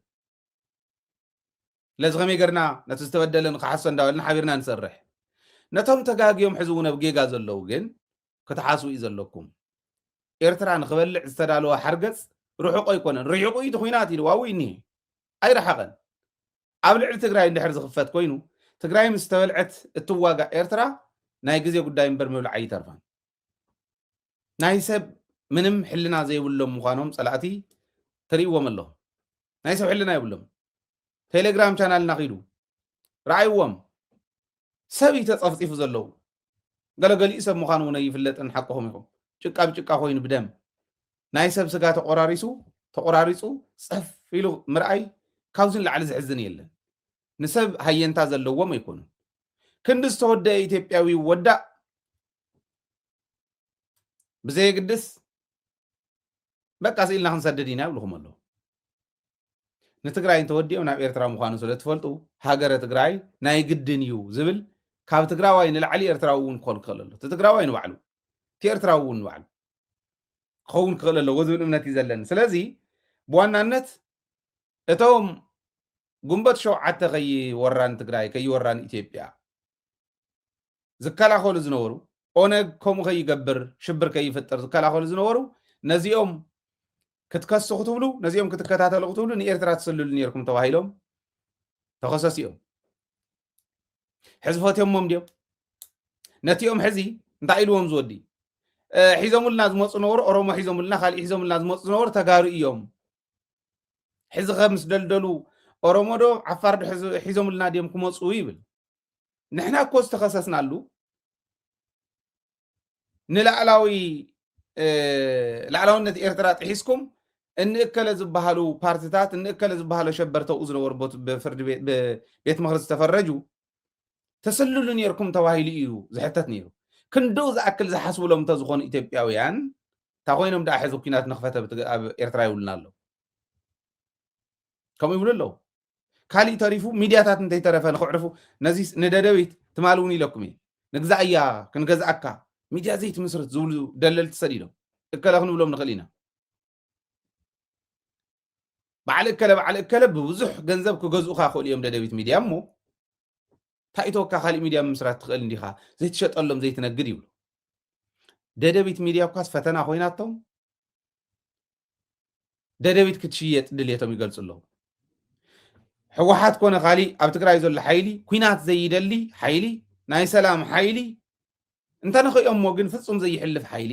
ለዚ ከመይ ገርና ነቲ ዝተበደለ ንክሓሶ እንዳበልና ሓቢርና ንሰርሕ ነቶም ተጋጊዮም ሕዚ እውን ኣብ ጌጋ ዘለው ግን ክትሓስቡ እዩ ዘለኩም ኤርትራ ንክበልዕ ዝተዳለወ ሓርገፅ ርሑቕ ኣይኮነን ርሒቑ እዩ ኩናት ኢሉ ዋው እኒሄ ኣይረሓቐን ኣብ ልዕሊ ትግራይ እንድሕር ዝኽፈት ኮይኑ ትግራይ ምስ ተበልዐት እትዋጋእ ኤርትራ ናይ ግዜ ጉዳይ እምበር ምብላዕ ኣይተርፋን ናይ ሰብ ምንም ሕልና ዘይብሎም ምዃኖም ፀላእቲ ትሪእዎም ኣለኹ ናይ ሰብ ሕልና ይብሎም ቴሌግራም ቻናል እናኺዱ ረኣይዎም ሰብ ተፀፍፂፉ ዘለው ገለገሊኡ ሰብ ምዃኑ እውን ኣይፍለጥን ሓቅኹም ኢኹም ጭቃ ብጭቃ ኮይኑ ብደም ናይ ሰብ ስጋ ተቆራሪፁ ፀፍ ኢሉ ምርኣይ ካብዝን ላዕሊ ዝሕዝን የለን ንሰብ ሃየንታ ዘለዎም ኣይኮኑ ክንዲ ዝተወደአ ኢትዮጵያዊ ወዳእ ብዘየግድስ በቃ ስኢልና ክንሰድድ ኢና ይብልኩም ኣለዉ ንትግራይ እንተወዲኦም ናብ ኤርትራ ምዃኑ ስለ ትፈልጡ ሃገረ ትግራይ ናይ ግድን እዩ ዝብል ካብ ትግራዋይ ንላዕሊ ኤርትራዊ እውን ክኾን ክኽእል ኣሎ እቲ ትግራዋይ ንባዕሉ እቲ ኤርትራዊ እውን ንባዕሉ ክኸውን ክኽእል ኣለዎ ዝብል እምነት እዩ ዘለኒ ስለዚ ብዋናነት እቶም ጉንበት ሸውዓተ ከይወራን ትግራይ ከይወራን ኢትዮጵያ ዝከላኸሉ ዝነበሩ ኦነግ ከምኡ ከይገብር ሽብር ከይፍጥር ዝከላኸሉ ዝነበሩ ነዚኦም ክትከስኹ ትብሉ ነዚኦም ክትከታተሉ ትብሉ ንኤርትራ ትስልሉ ነርኩም ተባሂሎም ተኸሰሲኦም ሕዚ ፈትዮሞም ድዮም ነቲኦም ሕዚ እንታይ ኢልዎም ዝወዲ ሒዞሙልና ዝመፁ ነበሩ ኦሮሞ ሒዞሙልና ካልእ ሒዞሙልና ዝመፁ ዝነበሩ ተጋሩ እዮም ሕዚ ከምስ ደልደሉ ኦሮሞ ዶ ዓፋር ዶ ሒዞሙልና ድዮም ክመፁ ይብል ንሕና እኮ ዝተኸሰስናሉ ንላዕላውነት ኤርትራ ጥሒስኩም እንእከለ ዝበሃሉ ፓርቲታት እንእከለ ዝበሃሉ ሸበርተው ዝነበሩ ብፍርዲ ቤት ምክሪ ዝተፈረጁ ተሰልሉ ነርኩም ተባሂሉ እዩ ዝሕተት ነይሩ ክንደው ዝኣክል ዝሓስብሎም እንተዝኾኑ ኢትዮጵያውያን እንታ ኮይኖም ዳ ሕዚ ኩናት ንኽፈተ ኣብ ኤርትራ ይብሉና ኣለዉ ከምኡ ይብሉ ኣለዉ ካሊእ ተሪፉ ሚድያታት እንተይተረፈ ንክዕርፉ ነዚ ንደደቢት ትማል እውን ኢለኩም እየ ንግዛእ እያ ክንገዝኣካ ሚድያ ዘይትምስርት ዝብሉ ደለልቲ ሰዲዶም እከለ ክንብሎም ንኽእል ኢና بعل كلا ببزح جنزب كجزء خاخول يوم دبيت ميديا مو تايتوكا خالي ميديا مسرات تخيل نديها زي تشط قلهم زي تنقد يبلو دبيت ميديا كاس فتنا خويناتهم دبيت كتشيت دليتهم يقلص لهم حوحات كون خالي اب تግራይ ዘሎ ሓይሊ ኩናት ዘይደሊ ሓይሊ ናይ ሰላም ሓይሊ እንተ ንኽኦም ግን ፍጹም ዘይሕልፍ ሓይሊ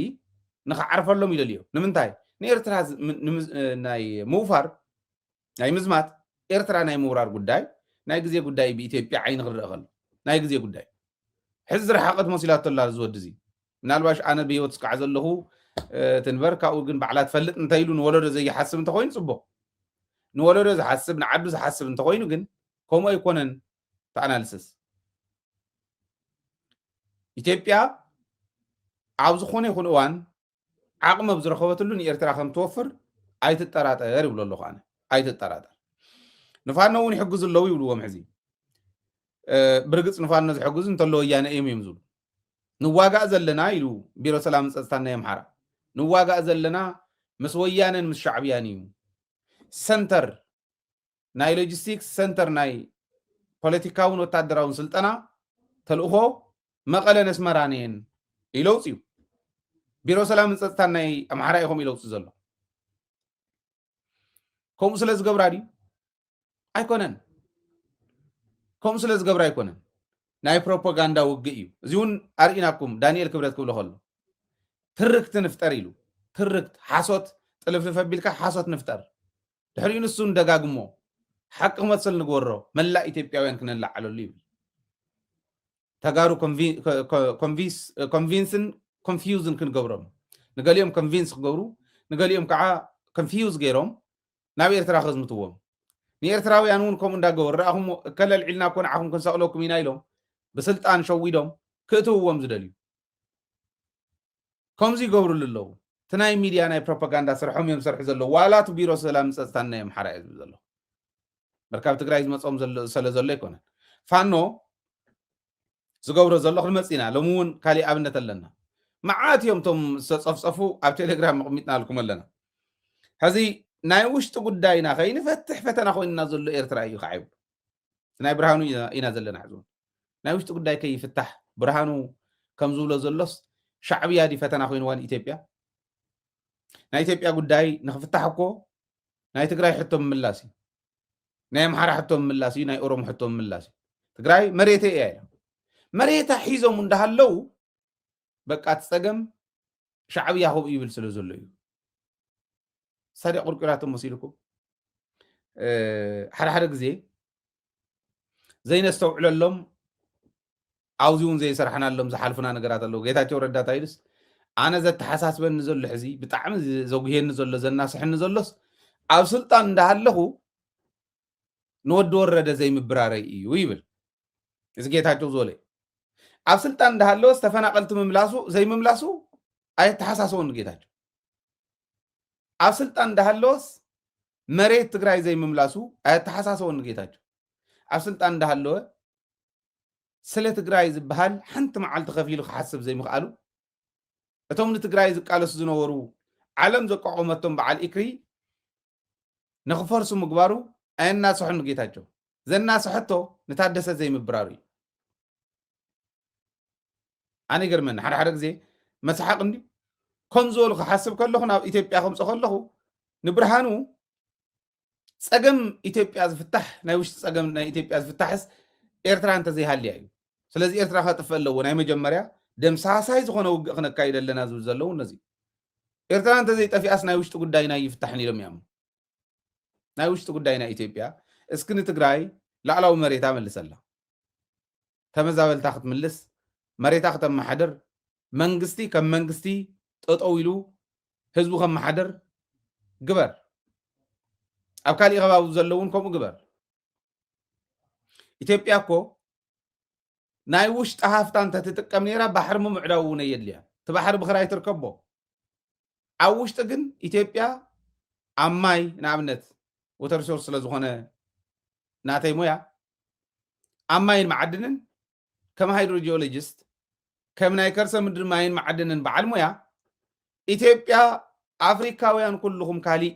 ንኽዓርፈሎም ይደልዮ ንምንታይ ንኤርትራ ናይ ምውፋር ናይ ምዝማት ኤርትራ ናይ ምውራር ጉዳይ ናይ ግዜ ጉዳይ ብኢትዮጵያ ዓይኒ ክርአ ከሎ ናይ ግዜ ጉዳይ ሕዚ ዝረሓቐት መሲላቶ ኣላ ዝወዲ እዚ ምናልባሽ ኣነ ብሂወት ስካዕ ዘለኹ ትንበር ካብኡ ግን ባዕላ ትፈልጥ እንተይሉ ንወለዶ ዘይሓስብ እንተኮይኑ ፅቡቅ ንወለዶ ዝሓስብ ንዓዱ ዝሓስብ እንተኮይኑ ግን ከምኡ ኣይኮነን ተኣናልስስ ኢትዮጵያ ኣብ ዝኾነ ይኹን እዋን ዓቕሚ ብዝረኸበትሉ ንኤርትራ ከም ትወፍር ኣይትጠራጠር ይብሎ ኣለኹ ኣነ ኣይትጠራጠር ንፋኖ እውን ይሕግዙ ኣለዉ ይብልዎም ሕዚ ብርግፅ ንፋኖ ዝሕግዙ እንተሎ ወያነ እዮም እዮም ዝብሉ ንዋጋእ ዘለና ኢሉ ቢሮ ሰላምን ፀጥታን ናይ ኣምሓራ ንዋጋእ ዘለና ምስ ወያነን ምስ ሻዕብያን እዩ ሰንተር ናይ ሎጂስቲክስ ሰንተር ናይ ፖለቲካውን ወታደራውን ስልጠና ተልእኾ መቐለ ነስመራንየን ኢለውፅ እዩ ቢሮ ሰላምን ፀጥታን ናይ ኣምሓራ ኢኹም ኢለውፅ ዘሎ ከምኡ ስለ ዝገብራ ድዩ ኣይኮነን ከምኡ ስለ ዝገብራ ኣይኮነን ናይ ፕሮፓጋንዳ ውግእ እዩ እዚ እውን ኣርኢናኩም ዳንኤል ክብረት ክብሎ ከሎ ትርክቲ ንፍጠር ኢሉ ትርክት ሓሶት ጥልፍልፍ ኣቢልካ ሓሶት ንፍጠር ድሕሪኡ ንሱ እንደጋግሞ ሓቂ ክመስል ንግበሮ መላእ ኢትዮጵያውያን ክነላዓለሉ ይብል ተጋሩ ኮንቪንስን ኮንፊውዝን ክንገብሮም ንገሊኦም ኮንቪንስ ክገብሩ ንገሊኦም ከዓ ኮንፊውዝ ገይሮም ናብ ኤርትራ ከዝምትዎም ንኤርትራውያን እውን ከምኡ እንዳገበሩ ረኣኹም ከለልዒልና ኮ ንዓኹም ክንሰቕለኩም ኢና ኢሎም ብስልጣን ሸዊዶም ክእትውዎም ዝደልዩ ከምዚ ይገብሩሉ ኣለዉ እቲ ናይ ሚድያ ናይ ፕሮፓጋንዳ ስርሖም እዮም ሰርሑ ዘለዉ ዋላቱ ቢሮ ሰላም ፀጥታን ናይ ኣምሓራ እየ ዝብል ዘሎ መርካብ ትግራይ ዝመፆም ስለ ዘሎ ኣይኮነን ፋኖ ዝገብሮ ዘሎ ክንመፅ ኢና ሎሚ እውን ካሊእ ኣብነት ኣለና መዓት እዮም ቶም ዝተፀፍፀፉ ኣብ ቴሌግራም መቕሚጥና ኣልኩም ኣለና ሕዚ ናይ ውሽጢ ጉዳይና ከይንፈትሕ ፈተና ኮይንና ዘሎ ኤርትራ እዩ ከዓ ይብሉ ናይ ብርሃኑ ኢና ዘለና ሕዚ ናይ ውሽጢ ጉዳይ ከይፍታሕ ብርሃኑ ከም ዝብሎ ዘሎስ ሻዕብያ ዲ ፈተና ኮይንዋን ኢትዮጵያ ናይ ኢትዮጵያ ጉዳይ ንኽፍታሕ እኮ ናይ ትግራይ ሕቶ ምምላስ እዩ ናይ ኣምሓራ ሕቶ ምምላስ እዩ ናይ ኦሮሞ ሕቶ ምምላስ እዩ ትግራይ መሬተ እያ ኢላ መሬታ ሒዞም እንዳሃለው በቃ ትፀገም ሻዕብያ ከምኡ ይብል ስለ ዘሎ እዩ ሳዲቅ ቁርቁራቶም መሲልኩም ሓደ ግዜ ዘይነስተውዕለሎም ኣብዚ እውን ዘይሰርሐናሎም ዝሓልፉና ነገራት ኣለዉ ጌታቸው ረዳ ታይልስ ኣነ ዘተሓሳስበኒ ዘሎ ሕዚ ብጣዕሚ ዘጉሄኒ ዘሎ ዘናስሕኒ ዘሎስ ኣብ ስልጣን እንዳሃለኹ ንወዲ ወረደ ዘይምብራረይ እዩ ይብል እዚ ጌታቸው ዝበለ ኣብ ስልጣን እንዳሃለወስ ተፈናቀልቲ ምምላሱ ዘይምምላሱ ኣይተሓሳስበኒ ጌታቸው ኣብ ስልጣን እንዳሃለወስ መሬት ትግራይ ዘይምምላሱ ኣይተሓሳስበኒ ጌታቸው ኣብ ስልጣን እንዳሃለወ ስለ ትግራይ ዝበሃል ሓንቲ መዓልቲ ከፊሉ ክሓስብ ዘይምኽኣሉ እቶም ንትግራይ ዝቃለሱ ዝነበሩ ዓለም ዘቋቆመቶም በዓል ኢክሪ ንኽፈርሱ ምግባሩ ኣየናስሖኒ ጌታቸው ዘናስሐቶ ንታደሰ ዘይምብራሩ እዩ ኣነ ይገርመኒ ሓደ ግዜ መስሓቅ እንዲ ከም ዝበሉ ክሓስብ ከለኹ ናብ ኢትዮጵያ ከምፆ ከለኹ ንብርሃኑ ፀገም ኢትዮጵያ ዝፍታሕ ናይ ውሽጢ ፀገም ናይ ኢትዮጵያ ዝፍታሕስ ኤርትራ እንተዘይሃልያ እዩ ስለዚ ኤርትራ ከጥፍእ ኣለዎ ናይ መጀመርያ ደምሳሳይ ዝኾነ ውግእ ክነካይድ ኣለና ዝብል ዘለዉ ነዚ ኤርትራ እንተዘይጠፊኣስ ናይ ውሽጢ ጉዳይና ይፍታሕን ኢሎም እያም ናይ ውሽጢ ጉዳይና ኢትዮጵያ እስኪ ንትግራይ ላዕላዊ መሬታ መልሰላ ተመዛበልታ ክትምልስ መሬታ ክተመሓደር መንግስቲ ከም መንግስቲ ጠጠው ኢሉ ህዝቡ ከመሓደር ግበር ኣብ ካሊእ ከባቢ ዘለውን ከምኡ ግበር ኢትዮጵያ እኮ ናይ ውሽጢ ሃፍታ እንተትጥቀም ነይራ ባሕሪ ምምዕዳው እውን የድልያ እቲ ባሕሪ ብክራይ ትርከቦ ኣብ ውሽጢ ግን ኢትዮጵያ ኣብ ማይ ንኣብነት ወተር ሪሶርስ ስለ ዝኾነ ናተይ ሞያ ኣብ ማይን መዓድንን ከም ሃይድሮጂኦሎጂስት ከም ናይ ከርሰ ምድሪ ማይን መዓድንን በዓል ሞያ ኢትዮጵያ ኣፍሪካውያን ኩልኩም ካሊእ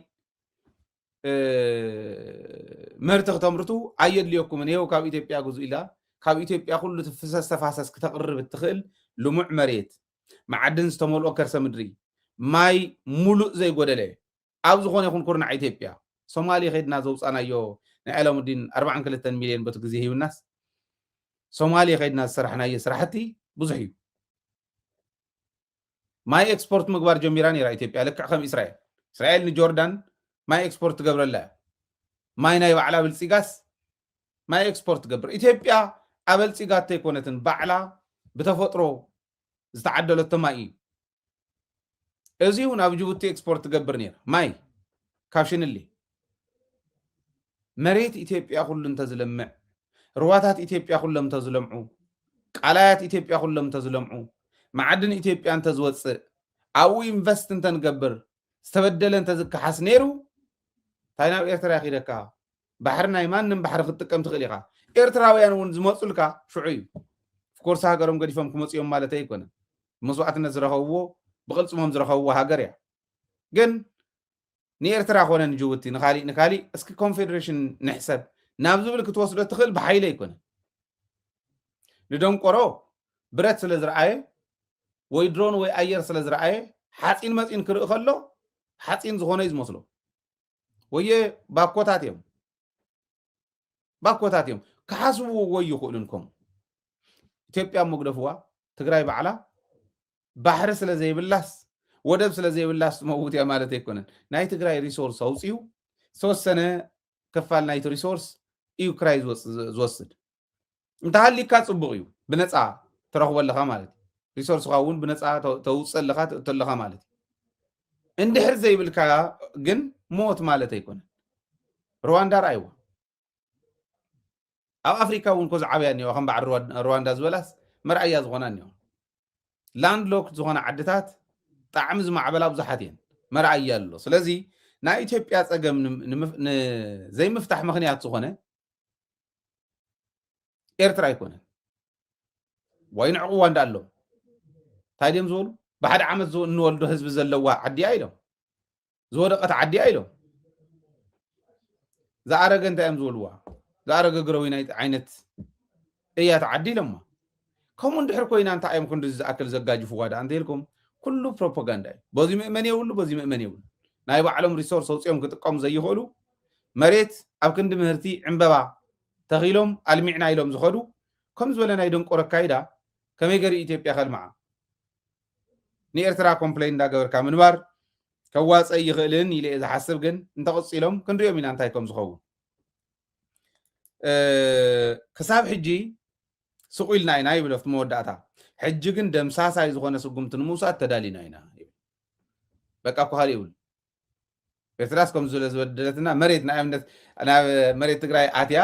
ምህርቲ ክተምርቱ ኣየድልየኩምን ይኸው ካብ ኢትዮጵያ ግዙ ኢላ ካብ ኢትዮጵያ ኩሉ ትፍሰስ ተፋሰስ ክተቕርብ እትኽእል ልሙዕ መሬት ማዕድን ዝተመልኦ ከርሰ ምድሪ ማይ ሙሉእ ዘይጎደለ ኣብ ዝኾነ ይኹን ኩርናዕ ኢትዮጵያ ሶማሌ ኸይድና ዘውፃናዮ ናይ ዓለሙዲን 42 ሚልዮን በቲ ግዜ ሂብናስ ሶማሌ ኸይድና ዝሰራሕናዮ ስራሕቲ ብዙሕ እዩ ማይ ኤክስፖርት ምግባር ጀሚራ ነይራ ኢትዮጵያ ልክዕ ከም እስራኤል ንጆርዳን ማይ ኤክስፖርት ትገብረላ ማይ ናይ ባዕላ ብልፂጋስ ማይ ኤክስፖርት ትገብር ኢትዮጵያ ኣበልፂጋት ተይኮነትን ባዕላ ብተፈጥሮ ዝተዓደለቶ ማይ እዩ እዚ እውን ኣብ ጅቡቲ ኤክስፖርት ትገብር ነይራ ማይ ካብ ሽንሊ መሬት ኢትዮጵያ ኩሉ እንተዝለምዕ ሩዋታት ኢትዮጵያ ኩሎም እንተዝለምዑ ቃላያት ኢትዮጵያ ኩሎም እንተዝለምዑ ማዕድን ኢትዮጵያ እንተዝወፅእ ኣብኡ ኢንቨስት እንተንገብር ዝተበደለ እንተዝከሓስ ነይሩ እንታይ ናብ ኤርትራ ይኸይደካ ባሕሪ ናይ ማንም ባሕሪ ክትጥቀም ትኽእል ኢኻ ኤርትራውያን እውን ዝመፁልካ ሽዑ እዩ ፍኮርስ ሃገሮም ገዲፎም ክመፅኦም ማለት ኣይኮነን መስዋዕትነት ዝረኸብዎ ብቕልፅሞም ዝረኸብዎ ሃገር እያ ግን ንኤርትራ ኮነ ንጅቡቲ ንካሊእ እስኪ ኮንፌደሬሽን ንሕሰብ ናብ ዝብል ክትወስዶ ትኽእል ብሓይለ ኣይኮነን ንደንቆሮ ብረት ስለ ዝረኣየ ወይ ድሮን ወይ ኣየር ስለ ዝረኣየ ሓፂን መፂን ክርኢ ከሎ ሓፂን ዝኾነ እዩ ዝመስሎ ወየ ባኮታት እዮም ክሓስብዎ ወይ ይኽእሉን ከምኡ ኢትዮጵያ መግደፍዋ ትግራይ ባዕላ ባሕሪ ስለ ዘይብላስ ወደብ ስለ ዘይብላስ ትመውት እያ ማለት ኣይኮነን ናይ ትግራይ ሪሶርስ ኣውፅኡ ዝተወሰነ ክፋል ናይቲ ሪሶርስ እዩ ክራይ ዝወስድ እንተሃሊካ ፅቡቕ እዩ ብነፃ ትረኽቦ ኣለኻ ማለት እዩ ሪሶርስካ እውን ብነፃ ተውፅእ ኣለኻ ተለኻ ማለት እዩ እንድሕር ዘይብልካ ግን ሞት ማለት ኣይኮነን ሩዋንዳ ረኣይዋ ኣብ ኣፍሪካ እውን ኮዝ ዓብያ እኒዋ ከም በዓል ሩዋንዳ ዝበላስ መርኣያ ዝኾና እኒዋ ላንድ ሎክድ ዝኾነ ዓድታት ጣዕሚ ዝማዕበላ ብዙሓት እየን መርኣያ ኣሎ ስለዚ ናይ ኢትዮጵያ ፀገም ዘይምፍታሕ ምክንያት ዝኾነ ኤርትራ ኣይኮነን ወይ ንዕቑ ሩዋንዳ ኣሎ እንታይ ድዮም ዝበሉ ብሓደ ዓመት እንወልዶ ህዝቢ ዘለዋ ዓዲያ ኢሎም ዝወደቐት ዓዲያ ኢሎም ዝኣረገ እንታይ እዮም ዝበልዋ ዝኣረገ ግረዊና ዓይነት እያት ዓዲ ኢሎማ ከምኡ እንድሕር ኮይና እንታይ እዮም ክንዲ ዝኣክል ዘጋጅፍዋ ዳ እንተኢልኩም ኩሉ ፕሮፓጋንዳ እዩ በዚ ምእመን የብሉ በዚ ምእመን የብሉ ናይ ባዕሎም ሪሶርስ ኣውፅኦም ክጥቀሙ ዘይኽእሉ መሬት ኣብ ክንዲ ምህርቲ ዕምበባ ተኺሎም ኣልሚዕና ኢሎም ዝኸዱ ከም ዝበለ ናይ ደንቆሮ ኣካይዳ ከመይ ገሪ ኢትዮጵያ ከልምዓ ንኤርትራ ኮምፕሌን እንዳገበርካ ምንባር ከዋፀይ ይኽእልን ኢለ ዝሓስብ ግን እንተቐፂሎም ክንሪኦም ኢና እንታይ ከም ዝኸውን ክሳብ ሕጂ ስቑኢልና ኢና ይብለፍቲ መወዳእታ ሕጂ ግን ደምሳሳይ ዝኾነ ስጉምቲ ንምውሳድ ተዳሊና ኢና በቃ እኮ ካሊእ ይብል ኤርትራስ ከም ዝብለ ዝበደለትና መሬት ናይ እምነት ናብ መሬት ትግራይ ኣትያ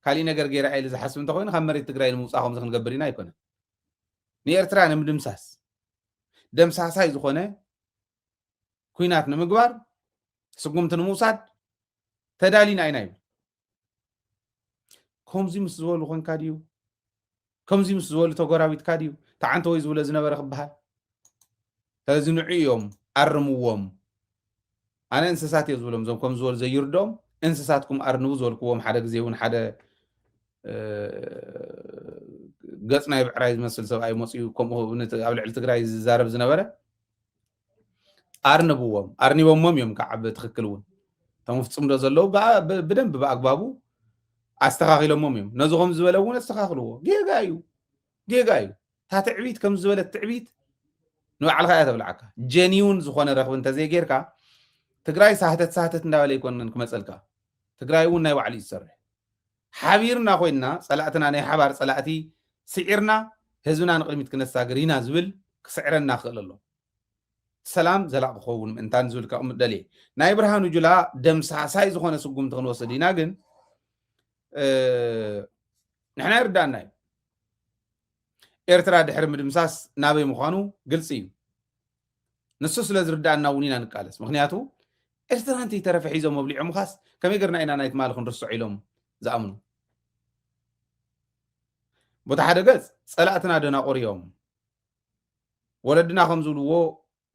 ካሊእ ነገር ገይራ ኢለ ዝሓስብ እንተኮይኑ ካብ መሬት ትግራይ ንምውፃእ ከምዚ ክንገብር ኢና ኣይኮነን ንኤርትራ ንምድምሳስ ደምሳሳይ ዝኾነ ኩናት ንምግባር ስጉምቲ ንምውሳድ ተዳሊና ኢና ይብል ከምዚ ምስ ዝበሉ ኮንካ ድዩ ከምዚ ምስ ዝበሉ ተጎራቢትካ ድዩ ተዓንተ ወይ ዝብለ ዝነበረ ክበሃል ስለዚ ንዕኦም ኣርምዎም ኣነ እንስሳት እየ ዝብሎም እዞም ከም ዝበሉ ዘይርድኦም እንስሳትኩም ኣርንቡ ዝበልክዎም ሓደ ግዜ እውን ሓደ ገፅ ናይ ብዕራይ ዝመስል ሰብኣይ መፅኡ ከምኡ ኣብ ልዕሊ ትግራይ ዝዛረብ ዝነበረ ኣርኒቦሞም እዮም ከዓ ብትክክል እውን እቶም ፍፅም ዶ ዘለዉ ብደንብ ብኣግባቡ ኣስተኻኺሎሞም እዮም ነዚ ከም ዝበለ እውን ኣስተኻኽልዎ ጌጋ እዩ እታ ትዕቢት ከም ዝበለት ትዕቢት ንባዕልካ እያ ተብልዓካ ጀኒውን ዝኾነ ረኽቢ እንተዘይጌርካ ትግራይ ሳህተት እንዳበለ ይኮነን ክመፀልካ ትግራይ እውን ናይ ባዕሉ ይሰርሕ ሓቢርና ኮይና ፀላእትና ናይ ሓባር ፀላእቲ ስዒርና ህዝብና ንቅድሚት ክነሳግር ኢና ዝብል ክስዕረና ክኽእል ኣሎ ሰላም ዘላቕ ክኸውን ምእንታን ዝብል ከቕምጥ ደልየ ናይ ብርሃኑ ጁላ ደምሳሳይ ዝኾነ ስጉምቲ ክንወስድ ኢና ግን ንሕና ይርዳእና እዩ ኤርትራ ድሕሪ ምድምሳስ ናበይ ምዃኑ ግልፂ እዩ ንሱ ስለ ዝርዳእና እውን ኢና ንቃለስ ምክንያቱ ኤርትራ እንተይ ተረፈ ሒዞም መብሊዖም ምኻስ ከመይ ገርና ኢና ናይ ትማል ክንርስዖ ኢሎም ዝኣምኑ ቦታ ሓደ ገፅ ፀላእትና ደናቆር እዮም ወለድና ከም ዝብልዎ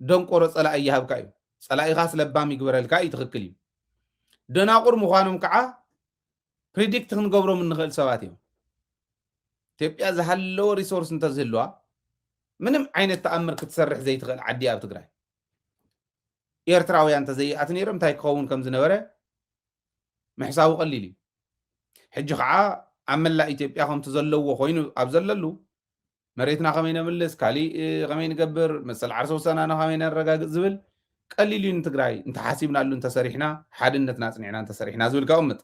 ደንቆሮ ፀላእ ይሃብካ እዩ ፀላኢኻ ስለባም ይግበረልካ እዩ ትኽክል እዩ ደናቁር ምዃኖም ከዓ ፕሪዲክት ክንገብሮም እንኽእል ሰባት እዮም ኢትዮጵያ ዝሃለወ ሪሶርስ እንተዝህልዋ ምንም ዓይነት ተኣምር ክትሰርሕ ዘይትኽእል ዓዲ ኣብ ትግራይ ኤርትራውያን ተዘይኣት ነይሮም እንታይ ክኸውን ከም ዝነበረ ምሕሳቡ ቀሊል እዩ ሕጂ ከዓ ኣብ መላእ ኢትዮጵያ ከምቲ ዘለዎ ኮይኑ ኣብ ዘለሉ መሬትና ከመይ ነምልስ ካሊእ ከመይ ንገብር መሰል ዓርሰ ውሳናና ከመይ ነረጋግፅ ዝብል ቀሊል እዩ ንትግራይ እንተሓሲብናሉ እንተሰሪሕና ሓድነትና ፅኒዕና እንተሰሪሕና ዝብል ከቕምጥ